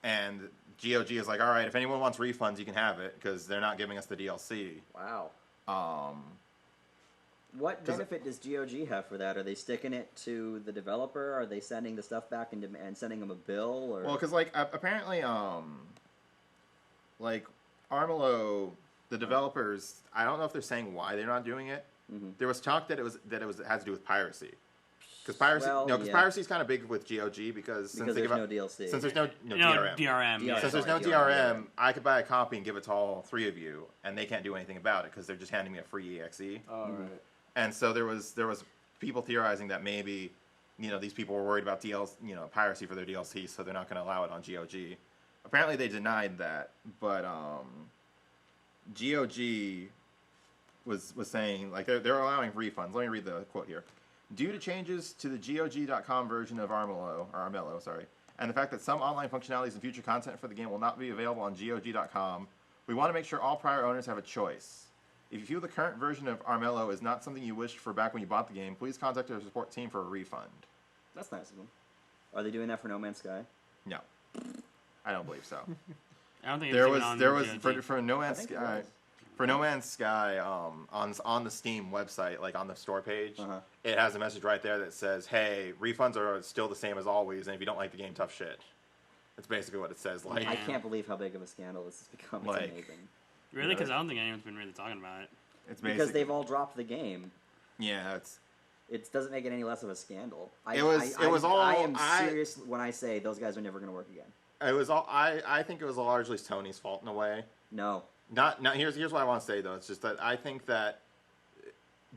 and GOG is like, all right, if anyone wants refunds, you can have it because they're not giving us the DLC. Wow. Um, What 'Cause- benefit does GOG have for that? Are they sticking it to the developer? Are they sending the stuff back and sending them a bill? Or Well, because like apparently, like Armelo, the developers, I don't know if they're saying why they're not doing it. There was talk that it had to do with piracy. Because piracy, Well, yeah. piracy is kind of big with GOG because since they there's give no up, DLC. since there's no no DRM. DRM. Yeah. Since there's no Sorry, DRM, I could buy a copy and give it to all three of you, and they can't do anything about it because they're just handing me a free EXE. All right. And so there was people theorizing that maybe, these people were worried about piracy for their DLC, so they're not going to allow it on GOG. Apparently they denied that, but GOG was saying like they're allowing refunds. Let me read the quote here. Due to changes to the GOG.com version of Armello, and the fact that some online functionalities and future content for the game will not be available on GOG.com, we want to make sure all prior owners have a choice. If you feel the current version of Armello is not something you wished for back when you bought the game, please contact our support team for a refund. That's nice of them. Are they doing that for No Man's Sky? No, I don't believe so. I don't think there it's was even there on was GOG. for No I Man's think it Sky. was. For No Man's Sky, on the Steam website, like on the store page, it has a message right there that says, "Hey, refunds are still the same as always, and if you don't like the game, tough shit." That's basically what it says. Like, Yeah. I can't believe how big of a scandal this has become. It's Like- amazing. Really, because I don't think anyone's been really talking about it. it's basically Because they've all dropped the game. yeah, it's It doesn't make it any less of a scandal. I am serious when I say those guys are never going to work again. it was all. I think it was largely Sony's fault in a way. No. Not here's what I want to say though. It's just that I think that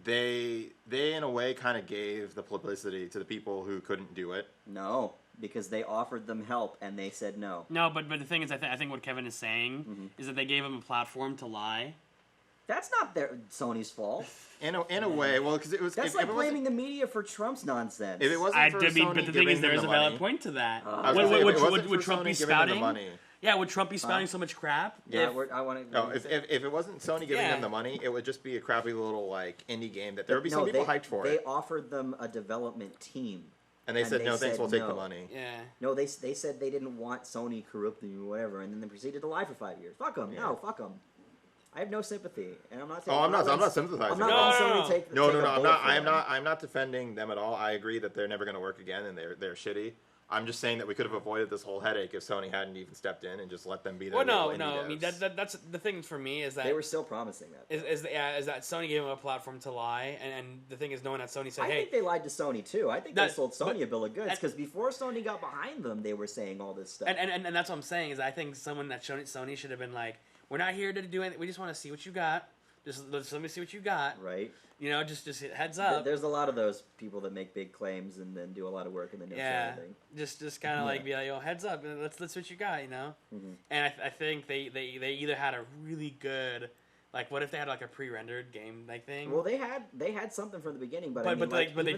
they in a way kind of gave the publicity to the people who couldn't do it. No. Because they offered them help and they said no. No, but the thing is, I think what Kevin is saying is that they gave him a platform to lie. That's not Sony's fault. In a way, well, because it was. That's if like it wasn't- blaming the media for Trump's nonsense. If it wasn't for Sony but the thing giving is, there them is the a valid money- point to that. I was gonna say, if it wasn't Would for Trump be Sony giving them the spouting? money. Yeah, would Trump be spouting so much crap? Yeah, If- I want to. No, if it wasn't Sony giving Yeah. them the money, it would just be a crappy little like indie game that there would be some No, people they, hyped for They it, offered them a development team. and they said no, thanks, we'll take the no. money. yeah. No, they said they didn't want Sony corrupting or whatever, and then they proceeded to lie for 5 years. Fuck them. Yeah. No, fuck them. I have no sympathy, and I'm not saying. Oh, I'm not sympathizing. I'm not No, letting no, Sony no. take. No, take no, a no. bullet for them. I'm not defending them at all. I agree that they're never going to work again, and they're shitty. I'm just saying that we could have avoided this whole headache if Sony hadn't even stepped in and just let them be their Well, little no. indie I mean, devs. that's the thing for me is that They were still promising that. is that Sony gave them a platform to lie, and the thing is, knowing that Sony said, I "Hey, think they lied to Sony too. I think That- they sold Sony but- a bill of goods and- because before Sony got behind them, they were saying all this stuff. and that's what I'm saying is I think someone that Sony should have been like, we're not here to do anything. We just want to see what you got. Just let me see what you got. right? You know, just heads up. There's a lot of those people that make big claims and then do a lot of work and then don't say Yeah, anything. just kind of like be like, yo, heads up, let's see what you got, you know. Mhm. And I think they either had a really good, like, what if they had like a pre-rendered game like thing? Well, they had something from the beginning, but I but mean, like, they even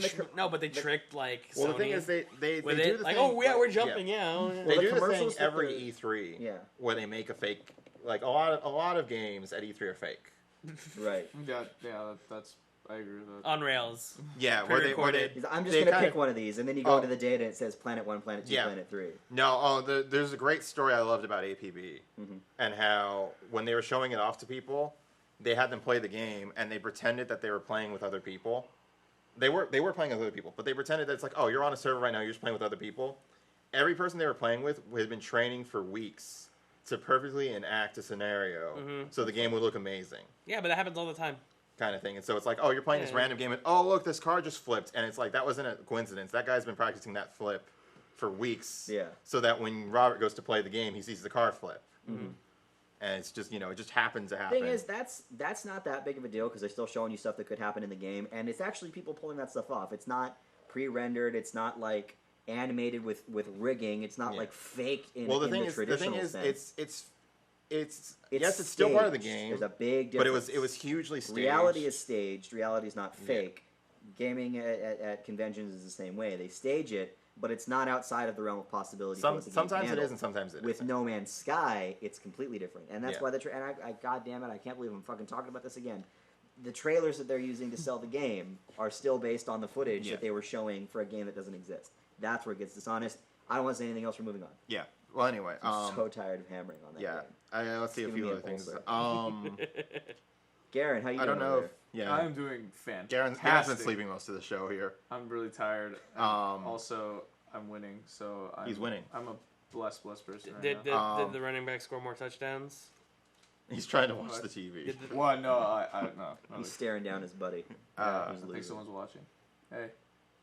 the tricked like well, Sony the thing is, they with do it. the Like, thing, oh yeah, we're jumping, yeah. Well, They the do the thing commercials that every they're- E3 Yeah. where they make a fake. Like a lot of games at E3 are fake. right. That's I agree with that. On rails. Yeah, where they Pre-recorded. I'm just they gonna kinda- pick one of these, and then you go Oh. to the data and it says Planet 1, Planet 2, Yeah. Planet 3. No, there's a great story I loved about APB Mhm. and how when they were showing it off to people, they had them play the game and they pretended that they were playing with other people. They were playing with other people, but they pretended that it's like, oh, you're on a server right now, you're just playing with other people. Every person they were playing with had been training for weeks to perfectly enact a scenario so the game would look amazing. Yeah, but that happens all the time. Kind of thing. And so it's like, oh, you're playing this Yeah. random game, and oh, look, this car just flipped. And it's like, that wasn't a coincidence. That guy's been practicing that flip for weeks. Yeah. So that when Robert goes to play the game, he sees the car flip. Mm-hmm. And it's just, it just happens to happen. Thing is, that's not that big of a deal because they're still showing you stuff that could happen in the game, and it's actually people pulling that stuff off. It's not pre-rendered. It's not like animated with rigging. It's not Yeah. like fake in, well, the in thing the is, traditional sense. it's yes, it's still part of the staged. game. There's a big but difference. it was hugely staged. Reality is staged. Reality is not fake. Gaming at conventions is the same way. They stage it, but it's not outside of the realm of possibility. for what the game sometimes can it handle. is and sometimes it With isn't. No Man's Sky, it's completely different, and that's Yeah. why and I God damn it, I can't believe I'm fucking talking about this again. The trailers that they're using to sell the game are still based on the footage Yeah. that they were showing for a game that doesn't exist. That's where it gets dishonest. I don't want to say anything else. We're moving on. Yeah. Well, anyway. I'm so tired of hammering on that yeah. game. Let's see a It's few giving other me a things. Garen, how you doing? I don't know. over If, yeah. I'm doing fantastic. Garen's been sleeping most of the show here. I'm really tired. And also, I'm winning, so He's winning. I'm a blessed person Did right now. the running back score more touchdowns? He's trying to watch What? the TV. Did the- Well, no, no. He's staring down his buddy. Uh, who's I think losing. someone's watching. Hey.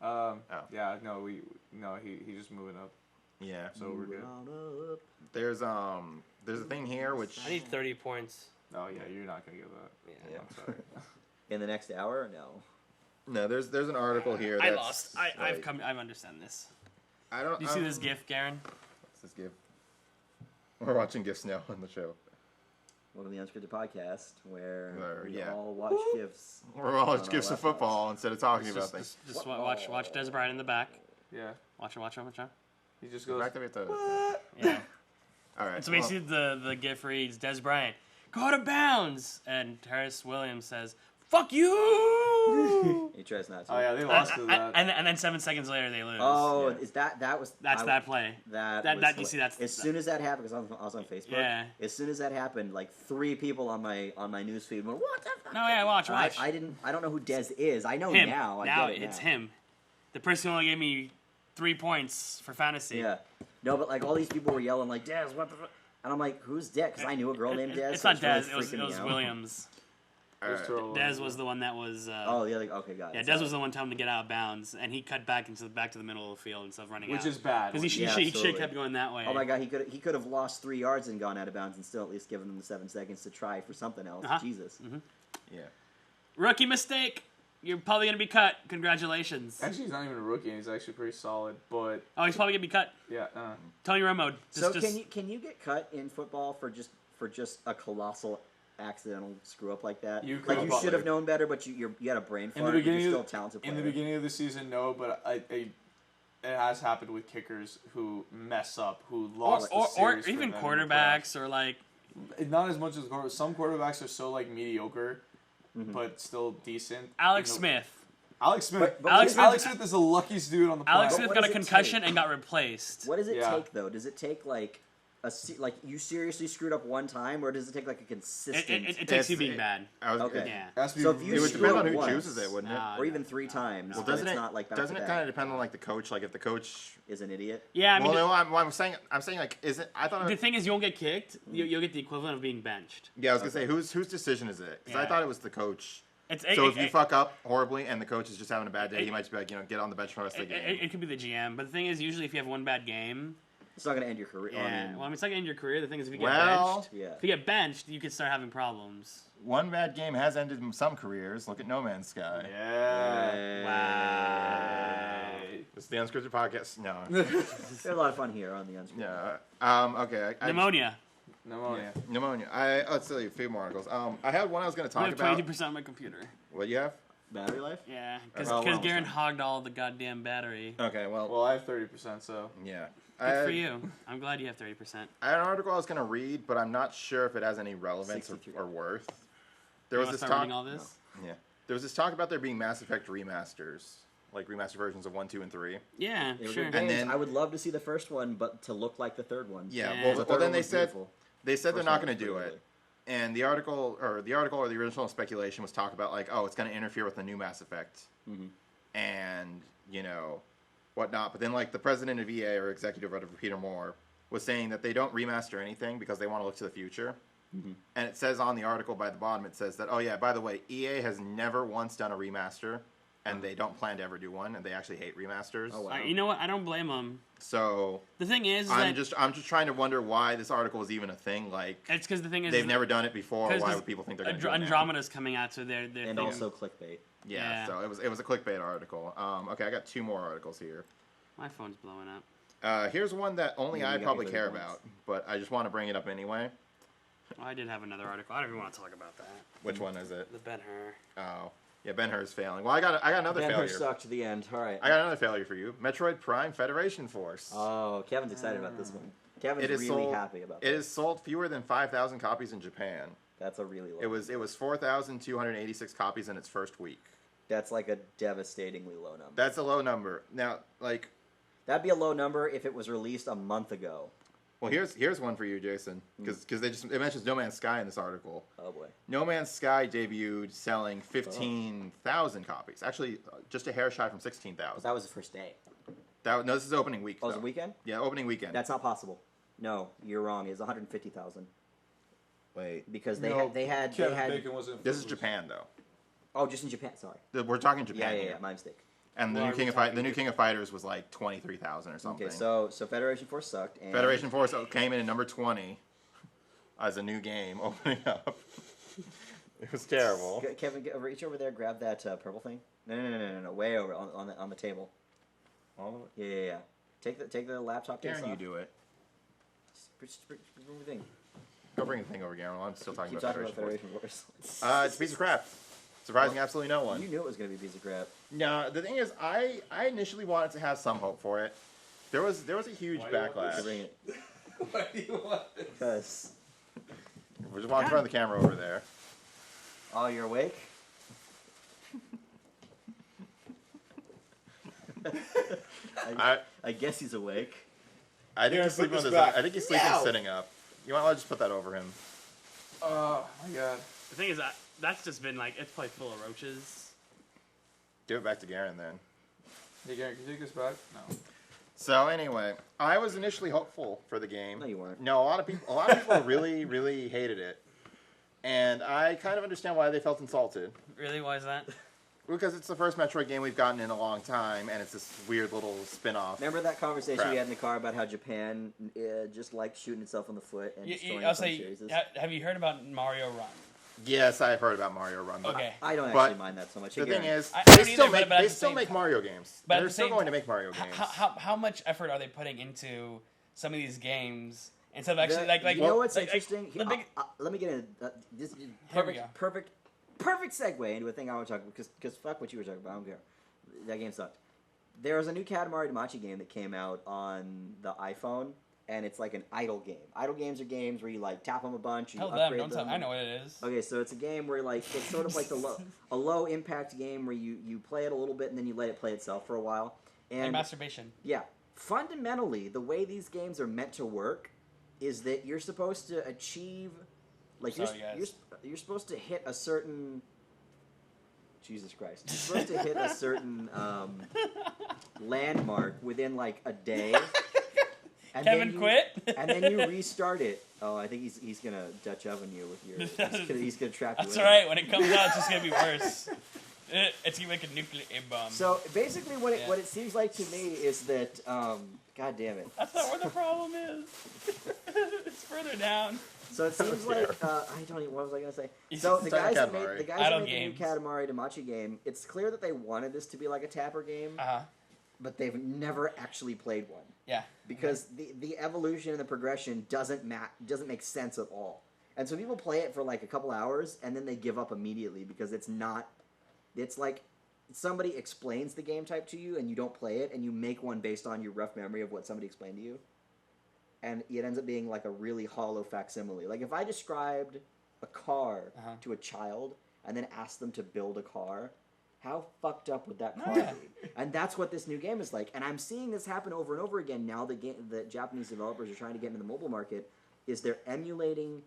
Oh. Yeah, no, he's just moving up, Yeah. so we're good. Round up. There's a thing here which I need 30 points. Oh yeah, you're not gonna get that. Yeah. I'm sorry. In the next hour? No. no, there's an article here. I That's lost. like, I've understand this. I don't. Do you see this GIF, Garen? What's this GIF? We're watching GIFs now on the show. Welcome to the UnScripted PodCast, where we yeah. all watch GIFs. We're all on watching our GIFs of laptops. football instead of talking Just, about things. just watch Des Bryant in the back. Yeah, Watch him. he just The goes. fact that we have to. Yeah. All right. So basically, the GIF reads, Des Bryant, go out of bounds, and Terrence Williams says, "Fuck you." He tries not to. Oh yeah, they lost to that. and then 7 seconds later they lose. Oh, Yeah. is that was That's I- that play. That That- was you see, that's- as soon as that happened, because I was on Facebook. Yeah. As soon as that happened, like 3 people on my newsfeed went, "What the fuck?" No, yeah, watch. I don't know who Dez is. I know Him. now. I now get it it's now. him. The person who only gave me 3 points for fantasy. Yeah. No, but like all these people were yelling like, "Dez, what the fuck?" And I'm like, "Who's Dez?" Because I knew a girl named Dez. It's so not Dez. really It was freaking me out. Williams. All right. Dez was the one that was. Oh, the other. Okay, got it. Yeah, Dez was the one telling him to get out of bounds, and he cut back back to the middle of the field instead of running Which out. is bad. Because he Yeah, should absolutely. kept going that way. Oh my god, he could have lost 3 yards and gone out of bounds and still at least given them the 7 seconds to try for something else. Uh-huh. Jesus. Yeah. Rookie mistake. You're probably gonna be cut. Congratulations. Actually, he's not even a rookie, and he's actually pretty solid. But Oh, he's probably gonna be cut. yeah, Tony Romo. So can you get cut in football for just a colossal accidental screw up like that? You Like could, you but- should have known better, but you had a brain in fart. the beginning, but you're of, still a talented player. in the beginning of the season, no. But it has happened with kickers who mess up, who lost the or series for even them in the quarterbacks or like playoffs. Not as much as quarterbacks. Some quarterbacks are so like mediocre, but still decent. Alex You know, Smith. Alex Smith. But Alex Alex Smith- Smith is the luckiest dude on the planet. Alex But Smith what got a does it concussion take? and got replaced. What does it Yeah. take though? Does it take like like you seriously screwed up one time, or does it take like a consistent? It takes you being bad. Okay. Yeah. It has to be So if you It would screw depend up on who once, chooses it, wouldn't it? No. or even 3 times. Well, but doesn't it's it? not like back Doesn't to it back. kind of depend on like the coach? Like if the coach. Is an idiot. Yeah, I mean, Well, no, I'm saying like, is it? I thought. the thing is, you won't get kicked. You'll get the equivalent of being benched. Yeah, I was gonna say whose decision is it? Because I Yeah. thought it was the coach. It's, So if you fuck up horribly and the coach is just having a bad day, he might just be like, get on the bench for the rest of the game. it could be the GM, but the thing is, usually if you have one bad game, It's not going to end your career. yeah. I mean, Well, I mean, it's not gonna end your career. The thing is, if you get Well, benched, yeah. if you get benched, you could start having problems. One bad game has ended some careers. Look at No Man's Sky. Yeah. Wow. This is the Unscripted podcast. No. There's a lot of fun here on the unscripted. Yeah. Okay. Pneumonia. Pneumonia. Pneumonia. Let's see a few more articles. I had one I was going to I talk have about. 20% on my computer. What do you have? Battery life? Yeah, Oh, because well, Garen hogged all the goddamn battery. Okay. Well. Well, I have 30%, so. Yeah. Good for you. I'm glad you have 30%. I had an article I was going to read, but I'm not sure if it has any relevance 63. or worth. There You was wanna this start talk. reading all this? Yeah. There was this talk about there being Mass Effect remasters, like remastered versions of 1, 2, and 3. Yeah, They were sure. good And games. then- I would love to see the first one, but to look like the third one. Yeah. Yeah. Well, The well, third then one they was said beautiful. they're First not one going to was do pretty it. ugly. And the article or the original speculation was talk about like, oh, it's going to interfere with the new Mass Effect, and whatnot. But then like the president of EA or executive editor Peter Moore was saying that they don't remaster anything because they want to look to the future. And it says on the article by the bottom, it says that, oh yeah, by the way, EA has never once done a remaster, and they don't plan to ever do one, and they actually hate remasters. Oh, wow. You know what? I don't blame them. So The thing is I'm that just trying to wonder why this article is even a thing. Like it's because the thing is they've never done it before. 'cause Why this- would people think they're going to do it now? Andromeda's coming out, so they're And thinking- also clickbait. Yeah, Yeah. so it was a clickbait article. Okay, I got 2 more articles here. my phone's blowing up. Here's one that only Yeah, I you got probably your care 30 points. about, but I just want to bring it up anyway. Well, I did have another article. I don't even want to talk about that. Which one is it? The Ben-Hur. Oh, yeah, Ben-Hur's failing. Well, I got another Ben-Hur failure. sucked to the end. All right. I got another failure for you. Metroid Prime Federation Force. Oh, Kevin's excited about this one. Kevin's It is really sold- happy about It this. has sold fewer than 5,000 copies in Japan. That's a really low. It was 4,286 copies in its first week. That's like a devastatingly low number. That's a low number. Now, like, That'd be a low number if it was released a month ago. well, here's one for you, Jason, because it mentions No Man's Sky in this article. Oh boy. No Man's Sky debuted selling 15,000 copies. Actually, just a hair shy from 16,000. That was the first day. No, this is opening week. Oh, was though. it weekend? Yeah, opening weekend. That's not possible. No, you're wrong. It's 150,000 Wait, because Kevin they had. Bacon wasn't. this is Japan though. Oh, just in Japan. Sorry. We're talking Japan Yeah, here. my mistake. And the Why new are King we of the new King of Fighters was like 23,000 or something. Okay, so Federation Force sucked. And Federation Force came in at number 20 as a new game opening up. It was terrible. Kevin, reach over there, grab that purple thing. No, way over on the table. All of it? Yeah. Take the laptop case Garen, off. you do it. Just bring the thing. Go bring the thing over, Garen. I'm still talking Keep about talking Federation about Force. Federation Force. It's a piece of crap. Surprising absolutely no one. You knew it was going to be a piece of crap. No, the thing is, I initially wanted to have some hope for it. There was a huge Why do you want backlash. Bring it. Why do you want this? Because. We're just walking around the camera over there. Oh, you're awake? I guess he's awake. I think Garen, he's sleeping put on this this. back. I think he's sleeping Ow. sitting up. You want to just put that over him? Oh my god. The thing is that that's just been like it's probably full of roaches. Give it back to Garen then. Hey Garen, can you take this back? No. So anyway, I was initially hopeful for the game. No, you weren't. No, a lot of people really, really hated it, and I kind of understand why they felt insulted. Really? Why is that? Because it's the first Metroid game we've gotten in a long time, and it's this weird little spin-off. Remember that conversation Crap. we had in the car about how Japan just liked shooting itself in the foot and destroying I'll its own say, series? have you heard about Mario Run? Yes, I've heard about Mario Run. But Okay. I don't But actually mind that so much. the Hey, thing Garen, is, I they don't still either, make but at they the still same make time- Mario games. but at They're the still same going to make Mario games. How much effort are they putting into some of these games instead of actually like you know what's like, interesting? the big, Let me get into this. Here we go. Perfect segue into a thing I want to talk about because fuck what you were talking about. I don't care. That game sucked. There was a new Katamari Damacy game that came out on the iPhone, and it's like an idle game. Idle games are games where you like tap them a bunch, you tell them. upgrade Don't tell. I know what it is. Okay, so it's a game where like it's sort of like a low impact game where you play it a little bit and then you let it play itself for a while. Like And masturbation. yeah, fundamentally, the way these games are meant to work is that you're supposed to achieve, like Sorry, guys. you're supposed to hit a certain. Jesus Christ! You're supposed to hit a certain landmark within like a day. And Kevin quit. And then you restart it. Oh, I think he's gonna Dutch oven you with your. He's gonna trap you. That's in. alright. When it comes out, it's just gonna be worse. It's gonna make a nuclear bomb. So basically, what it seems like to me is that, God damn it. That's not where the problem is. It's further down. So it seems like I don't even. What was I gonna say? So the guys that made the new Katamari Damacy game. It's clear that they wanted this to be like a Tapper game, but they've never actually played one. Yeah. Because the evolution and the progression doesn't make sense at all. And so people play it for like a couple hours and then they give up immediately because it's not. It's like somebody explains the game type to you and you don't play it and you make one based on your rough memory of what somebody explained to you. And it ends up being like a really hollow facsimile. Like if I described a car to a child and then asked them to build a car, how fucked up would that car be? And that's what this new game is like. And I'm seeing this happen over and over again now. The Japanese developers are trying to get into the mobile market. Is they're emulating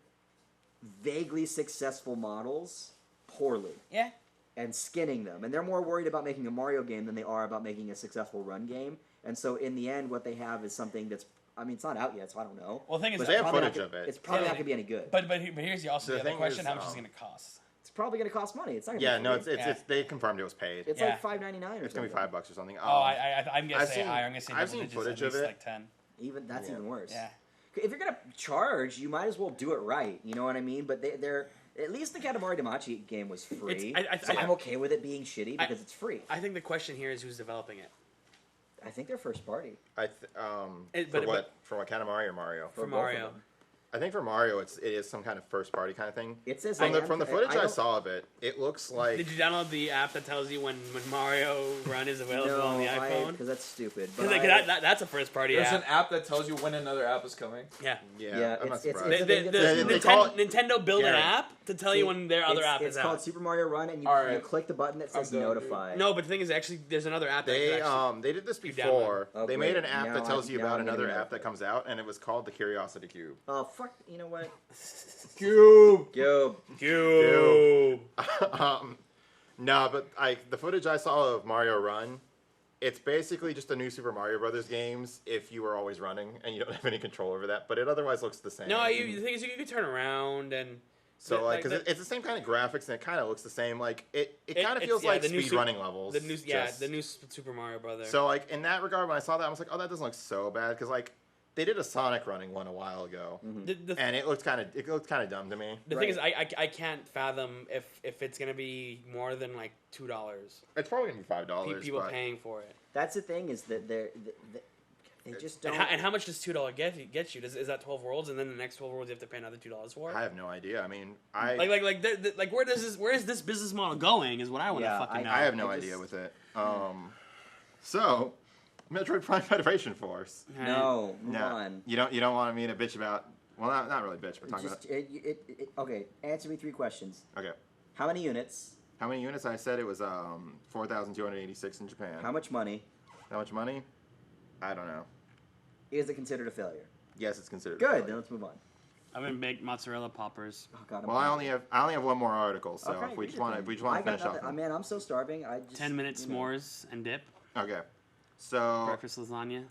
vaguely successful models poorly. Yeah. And skinning them. And they're more worried about making a Mario game than they are about making a successful run game. And so in the end, what they have is something that's, I mean, it's not out yet, so I don't know. Well, the thing is, but they have footage of it. It's probably not going to be any good. But here's also the other question: how much is it going to cost? It's probably going to cost money. It's not. Yeah, no, it's they confirmed it was paid. It's like $5.99 or It's going to be $5 or something. I'm going to say higher. I'm going to say I've seen footage of it. Like 10. Even that's even worse. Yeah. If you're going to charge, you might as well do it right. You know what I mean? But they're at least the Katamari Damacy game was free. So I'm okay with it being shitty because it's free. I think the question here is who's developing it. I think they're first party. For what Katamari or Mario? For Mario. I think for Mario, it is some kind of first party kind of thing. It says from the footage I saw of it, it looks like. Did you download the app that tells you when Mario Run is available on the iPhone? Because that's stupid. Because that's a first party There's app. an app that tells you when another app is coming. Yeah. I'm not surprised. Nintendo built an app to tell you when their other app is out. It's called Super Mario Run, and you click the button that says notify. No, but the thing is, actually, there's another app. They did this before. They made an app that tells you about another app that comes out, and it was called the Curiosity Cube. Oh fuck! You know what? Cube. No, but the footage I saw of Mario Run, it's basically just a new Super Mario Brothers games if you were always running and you don't have any control over that. But it otherwise looks the same. No, the thing is, you can turn around and. So because it's the same kind of graphics and it kind of looks the same. Like it kind of feels like speed running levels. The new Super Mario Brothers. So like in that regard, when I saw that, I was like, oh, that doesn't look so bad because like. They did a Sonic running one a while ago, and it looked kind of dumb to me. The thing is, I can't fathom if it's gonna be more than like $2. It's probably gonna be $5. People paying for it. That's the thing is that they just don't. And how much does $2 get you? Is that 12 worlds, and then the next 12 worlds you have to pay another $2 for? I have no idea. I mean, where is this business model going? Is what I want to fucking know. I have no idea with it. So. Metroid Prime Federation Force. No, move on. You don't want me to bitch about. Well, not really bitch, but talk about. Okay, answer me 3 questions. Okay. How many units? How many units? I said it was 4,286 in Japan. How much money? How much money? I don't know. Is it considered a failure? Yes, it's considered. Good. A failure. Then let's move on. I'm gonna make mozzarella poppers. Oh God. Well, I only have one more article, so okay, if we just want to finish off. Man, I'm so starving. 10-minute s'mores and dip. Okay. So breakfast lasagna.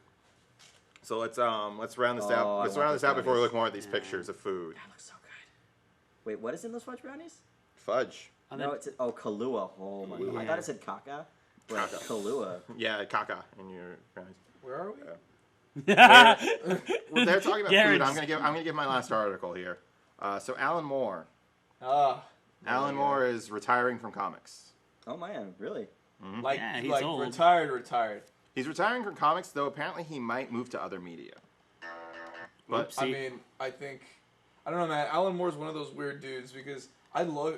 So let's round this out. Let's round this out before we look more at these pictures of food. That looks so good. Wait, what is in those fudge brownies? Fudge. No, it's Kahlua. Oh my God! I thought it said caca, but Kahlua. Yeah, caca in your brownies. Where are we? Well, they're talking about food. I'm gonna give my last article here. So Alan Moore. Alan Moore is retiring from comics. Oh man, really? Mm-hmm. He's old. Retired. He's retiring from comics, though apparently he might move to other media. But I mean, I don't know, man. Alan Moore's one of those weird dudes because I love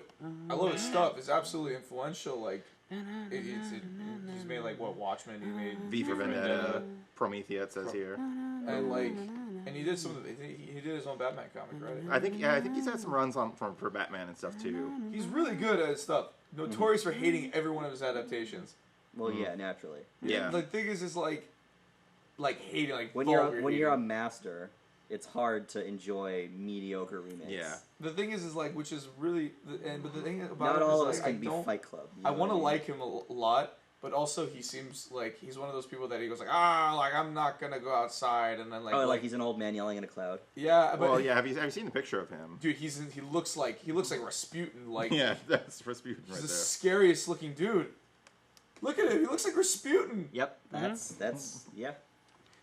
his stuff. It's absolutely influential. Like, he's made like Watchmen. He made V for Vendetta, Promethea. It says here, and he did he did his own Batman comic, right? I think he's had some runs for Batman and stuff too. He's really good at his stuff. Notorious for hating every one of his adaptations. Well, yeah, naturally. Yeah. The thing is like hating, like when vulgar you're a master, it's hard to enjoy mediocre remakes. Yeah. The thing is like, which is really, but the thing about Not him all of is us like, can be Fight Club. You I know want to what mean? like him a lot, but also he seems like he's one of those people that he goes like, I'm not gonna go outside, and then like, Oh, like he's an old man yelling in a cloud. yeah, but Well, yeah. Have you seen the picture of him? dude, he looks like Rasputin, like Yeah, that's Rasputin he's right the there. scariest looking dude. Look at him, he looks like Rasputin. Yep, that's yeah.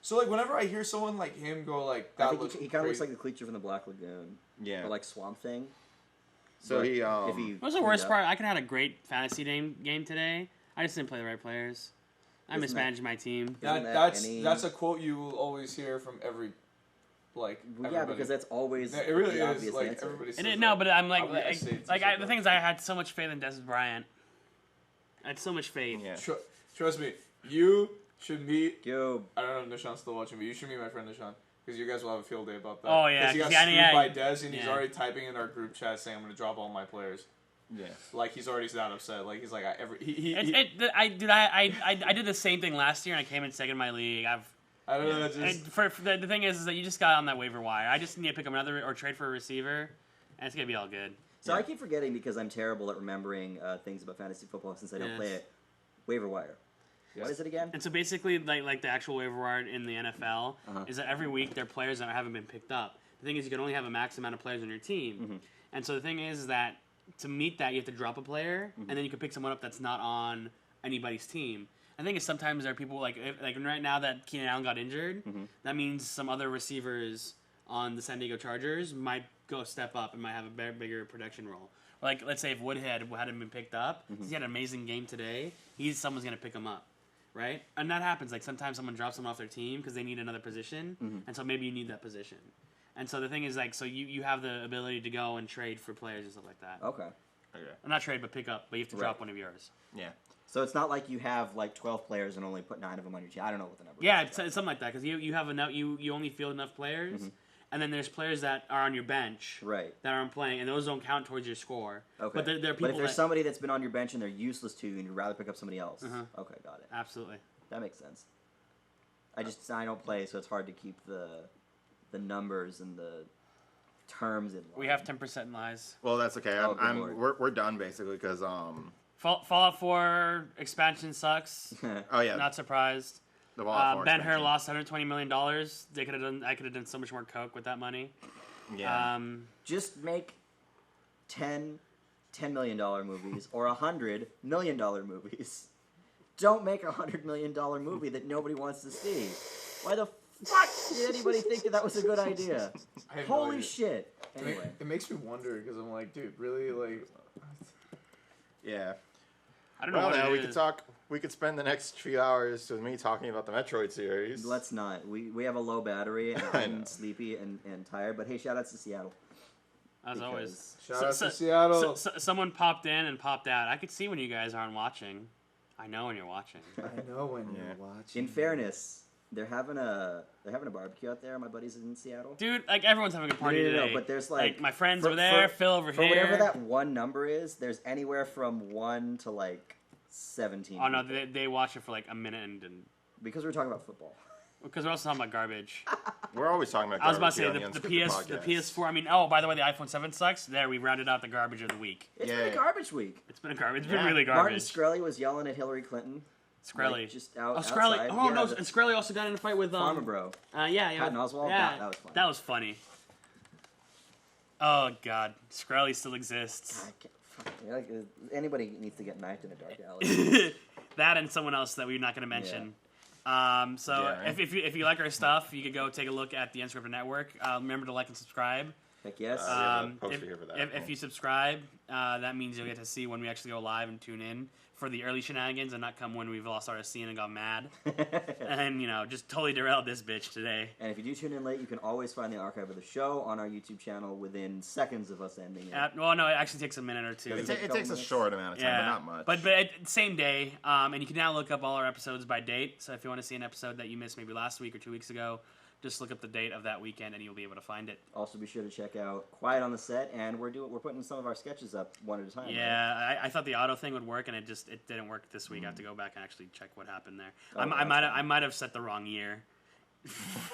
So like whenever I hear someone like him go like I that think looks he kind of looks crazy- like the creature from the Black Lagoon. Yeah. Or like Swamp Thing. So But he if he What was the screwed worst up- part? I could have had a great fantasy game today. I just didn't play the right players. I Isn't mismanaged my team. Isn't that's a quote you will always hear from every Yeah, everybody. because that's always Yeah, it really the is obvious like answer. everybody says It, that. no, but I'm like, I say it like too, the thing is, I had so much faith in Des Bryant. I had so much faith. Yeah. Trust me, you should meet. Yo, I don't know if Nishan's still watching, but you should meet my friend Nishan. Because you guys will have a field day about that. Oh, yeah, Because he got 'cause screwed yeah, by Des, and he's yeah. already typing in our group chat saying, I'm going to drop all my players. Yeah. Like, he's already that upset. Like, he's like, I did the same thing last year, and I came in second in my league. I don't know, it's And just... for the thing is that you just got on that waiver wire. I just need to pick up another or trade for a receiver, and it's gonna be all good. so I keep forgetting because I'm terrible at remembering things about fantasy football since I don't Yes. play it. Waiver wire. Yes. What is it again? And so basically, like the actual waiver wire in the NFL Uh-huh. is that every week there are players that haven't been picked up. The thing is, you can only have a max amount of players on your team, Mhm. and so the thing is that to meet that, you have to drop a player, Mm-hmm. and then you can pick someone up that's not on anybody's team. I think sometimes there are people like right now that Keenan Allen got injured, Mhm. that means some other receivers on the San Diego Chargers might go step up and might have a bigger production role. Like let's say if Woodhead hadn't been picked up, Mm-hmm. he had an amazing game today. Someone's gonna pick him up. Right, and that happens. Like sometimes someone drops someone off their team because they need another position, Mhm. and so maybe you need that position. And so the thing is, like, so you have the ability to go and trade for players and stuff like that. Okay. Okay. Well, not trade, but pick up. But you have to Right. drop one of yours. Yeah. So it's not like you have like 12 players and only put 9 of them on your team. I don't know what the number Yeah, is. it's something like that because you have enough. You only field enough players, and then there's players that are on your bench Right. that aren't playing, and those don't count towards your score. Okay. But there are But people if there's that somebody that's been on your bench and they're useless to you and you'd rather pick up somebody else. Uh-huh. Okay, got it. absolutely. That makes sense. I don't play, so it's hard to keep the numbers and the terms in line. We have 10% lies. Well, that's okay. Oh, good Lord. We're done basically because Fallout 4 expansion sucks. oh yeah, Not surprised. the Fallout 4 Ben Hur expansion. lost $120 million. I could have done so much more coke with that money. Yeah. Just make 10 $10 million movies or $100 million movies. Don't make a $100 million movie that nobody wants to see. Why the fuck did anybody think that was a good idea? I have no Holy idea. shit. Anyway. It makes me wonder because I'm like, dude, really? Like, Yeah. I don't know Well, what now it we is. could talk. We could spend the next few hours with me talking about the Metroid series. Let's not. We have a low battery and I I'm know. sleepy and tired. But hey, shout outs to Seattle. As always. shout out to Seattle. Someone popped in and popped out. I could see when you guys aren't watching. I know when you're watching. I know when Yeah. you're watching. In fairness, they're having a barbecue out there. My buddies in Seattle. Dude, like everyone's having a party No, today. but there's like my friends for- over there, for- Phil over For here. whatever that one number is, there's anywhere from 1 to like 17. Oh no, people. they watch it for like a minute and Because we're talking about football. because we're also talking about garbage. We're always talking about. I was about to say garbage the here on PS the Unscripted PS4. I mean, oh by the way, the iPhone 7 sucks. There, we rounded out the garbage of the week. It's Yeah. been a garbage week. It's been a garbage. It's Yeah. been really Martin garbage. Shkreli was yelling at Hillary Clinton. Shkreli. Like, just out, Oh, Shkreli. outside. Oh Yeah, no, the and Shkreli also got in a fight with Farmer Bro. yeah. Patton Oswalt? Yeah, That was funny. That was funny. Oh god, Shkreli still exists. I can't, fuck, like, anybody needs to get knifed in a dark alley. That and someone else that we're not going to mention. So Yeah, right. if you like our stuff, you could go take a look at the UnScripted Network. Remember to like and subscribe. Heck yes. We have a Um, poster if, here for that. if you subscribe, that means you'll get to see when we actually go live and tune in for the early shenanigans and not come when we've all started seeing and got mad. And, just totally derailed this bitch today. And if you do tune in late, you can always find the archive of the show on our YouTube channel within seconds of us ending it. Well, no, it actually takes a minute or two. it, take a it couple takes a minutes. short amount of time, but not much. But same day, and you can now look up all our episodes by date. So if you want to see an episode that you missed maybe last week or 2 weeks ago, just look up the date of that weekend and you'll be able to find it. Also, be sure to check out Quiet on the Set, and we're putting some of our sketches up one at a time. right? Yeah, I thought the auto thing would work, and it didn't work this week. I have to go back and actually check what happened there. Oh, I that's might fine. I might have set the wrong year.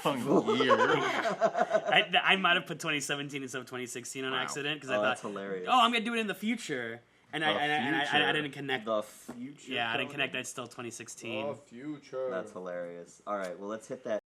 Wrong year. I might have put 2017 instead of 2016 on accident because I thought that's hilarious. Oh, I'm gonna do it in the future, and I didn't connect. The future. Yeah, I didn't connect. It's still 2016. future. That's hilarious. All right, well, let's hit that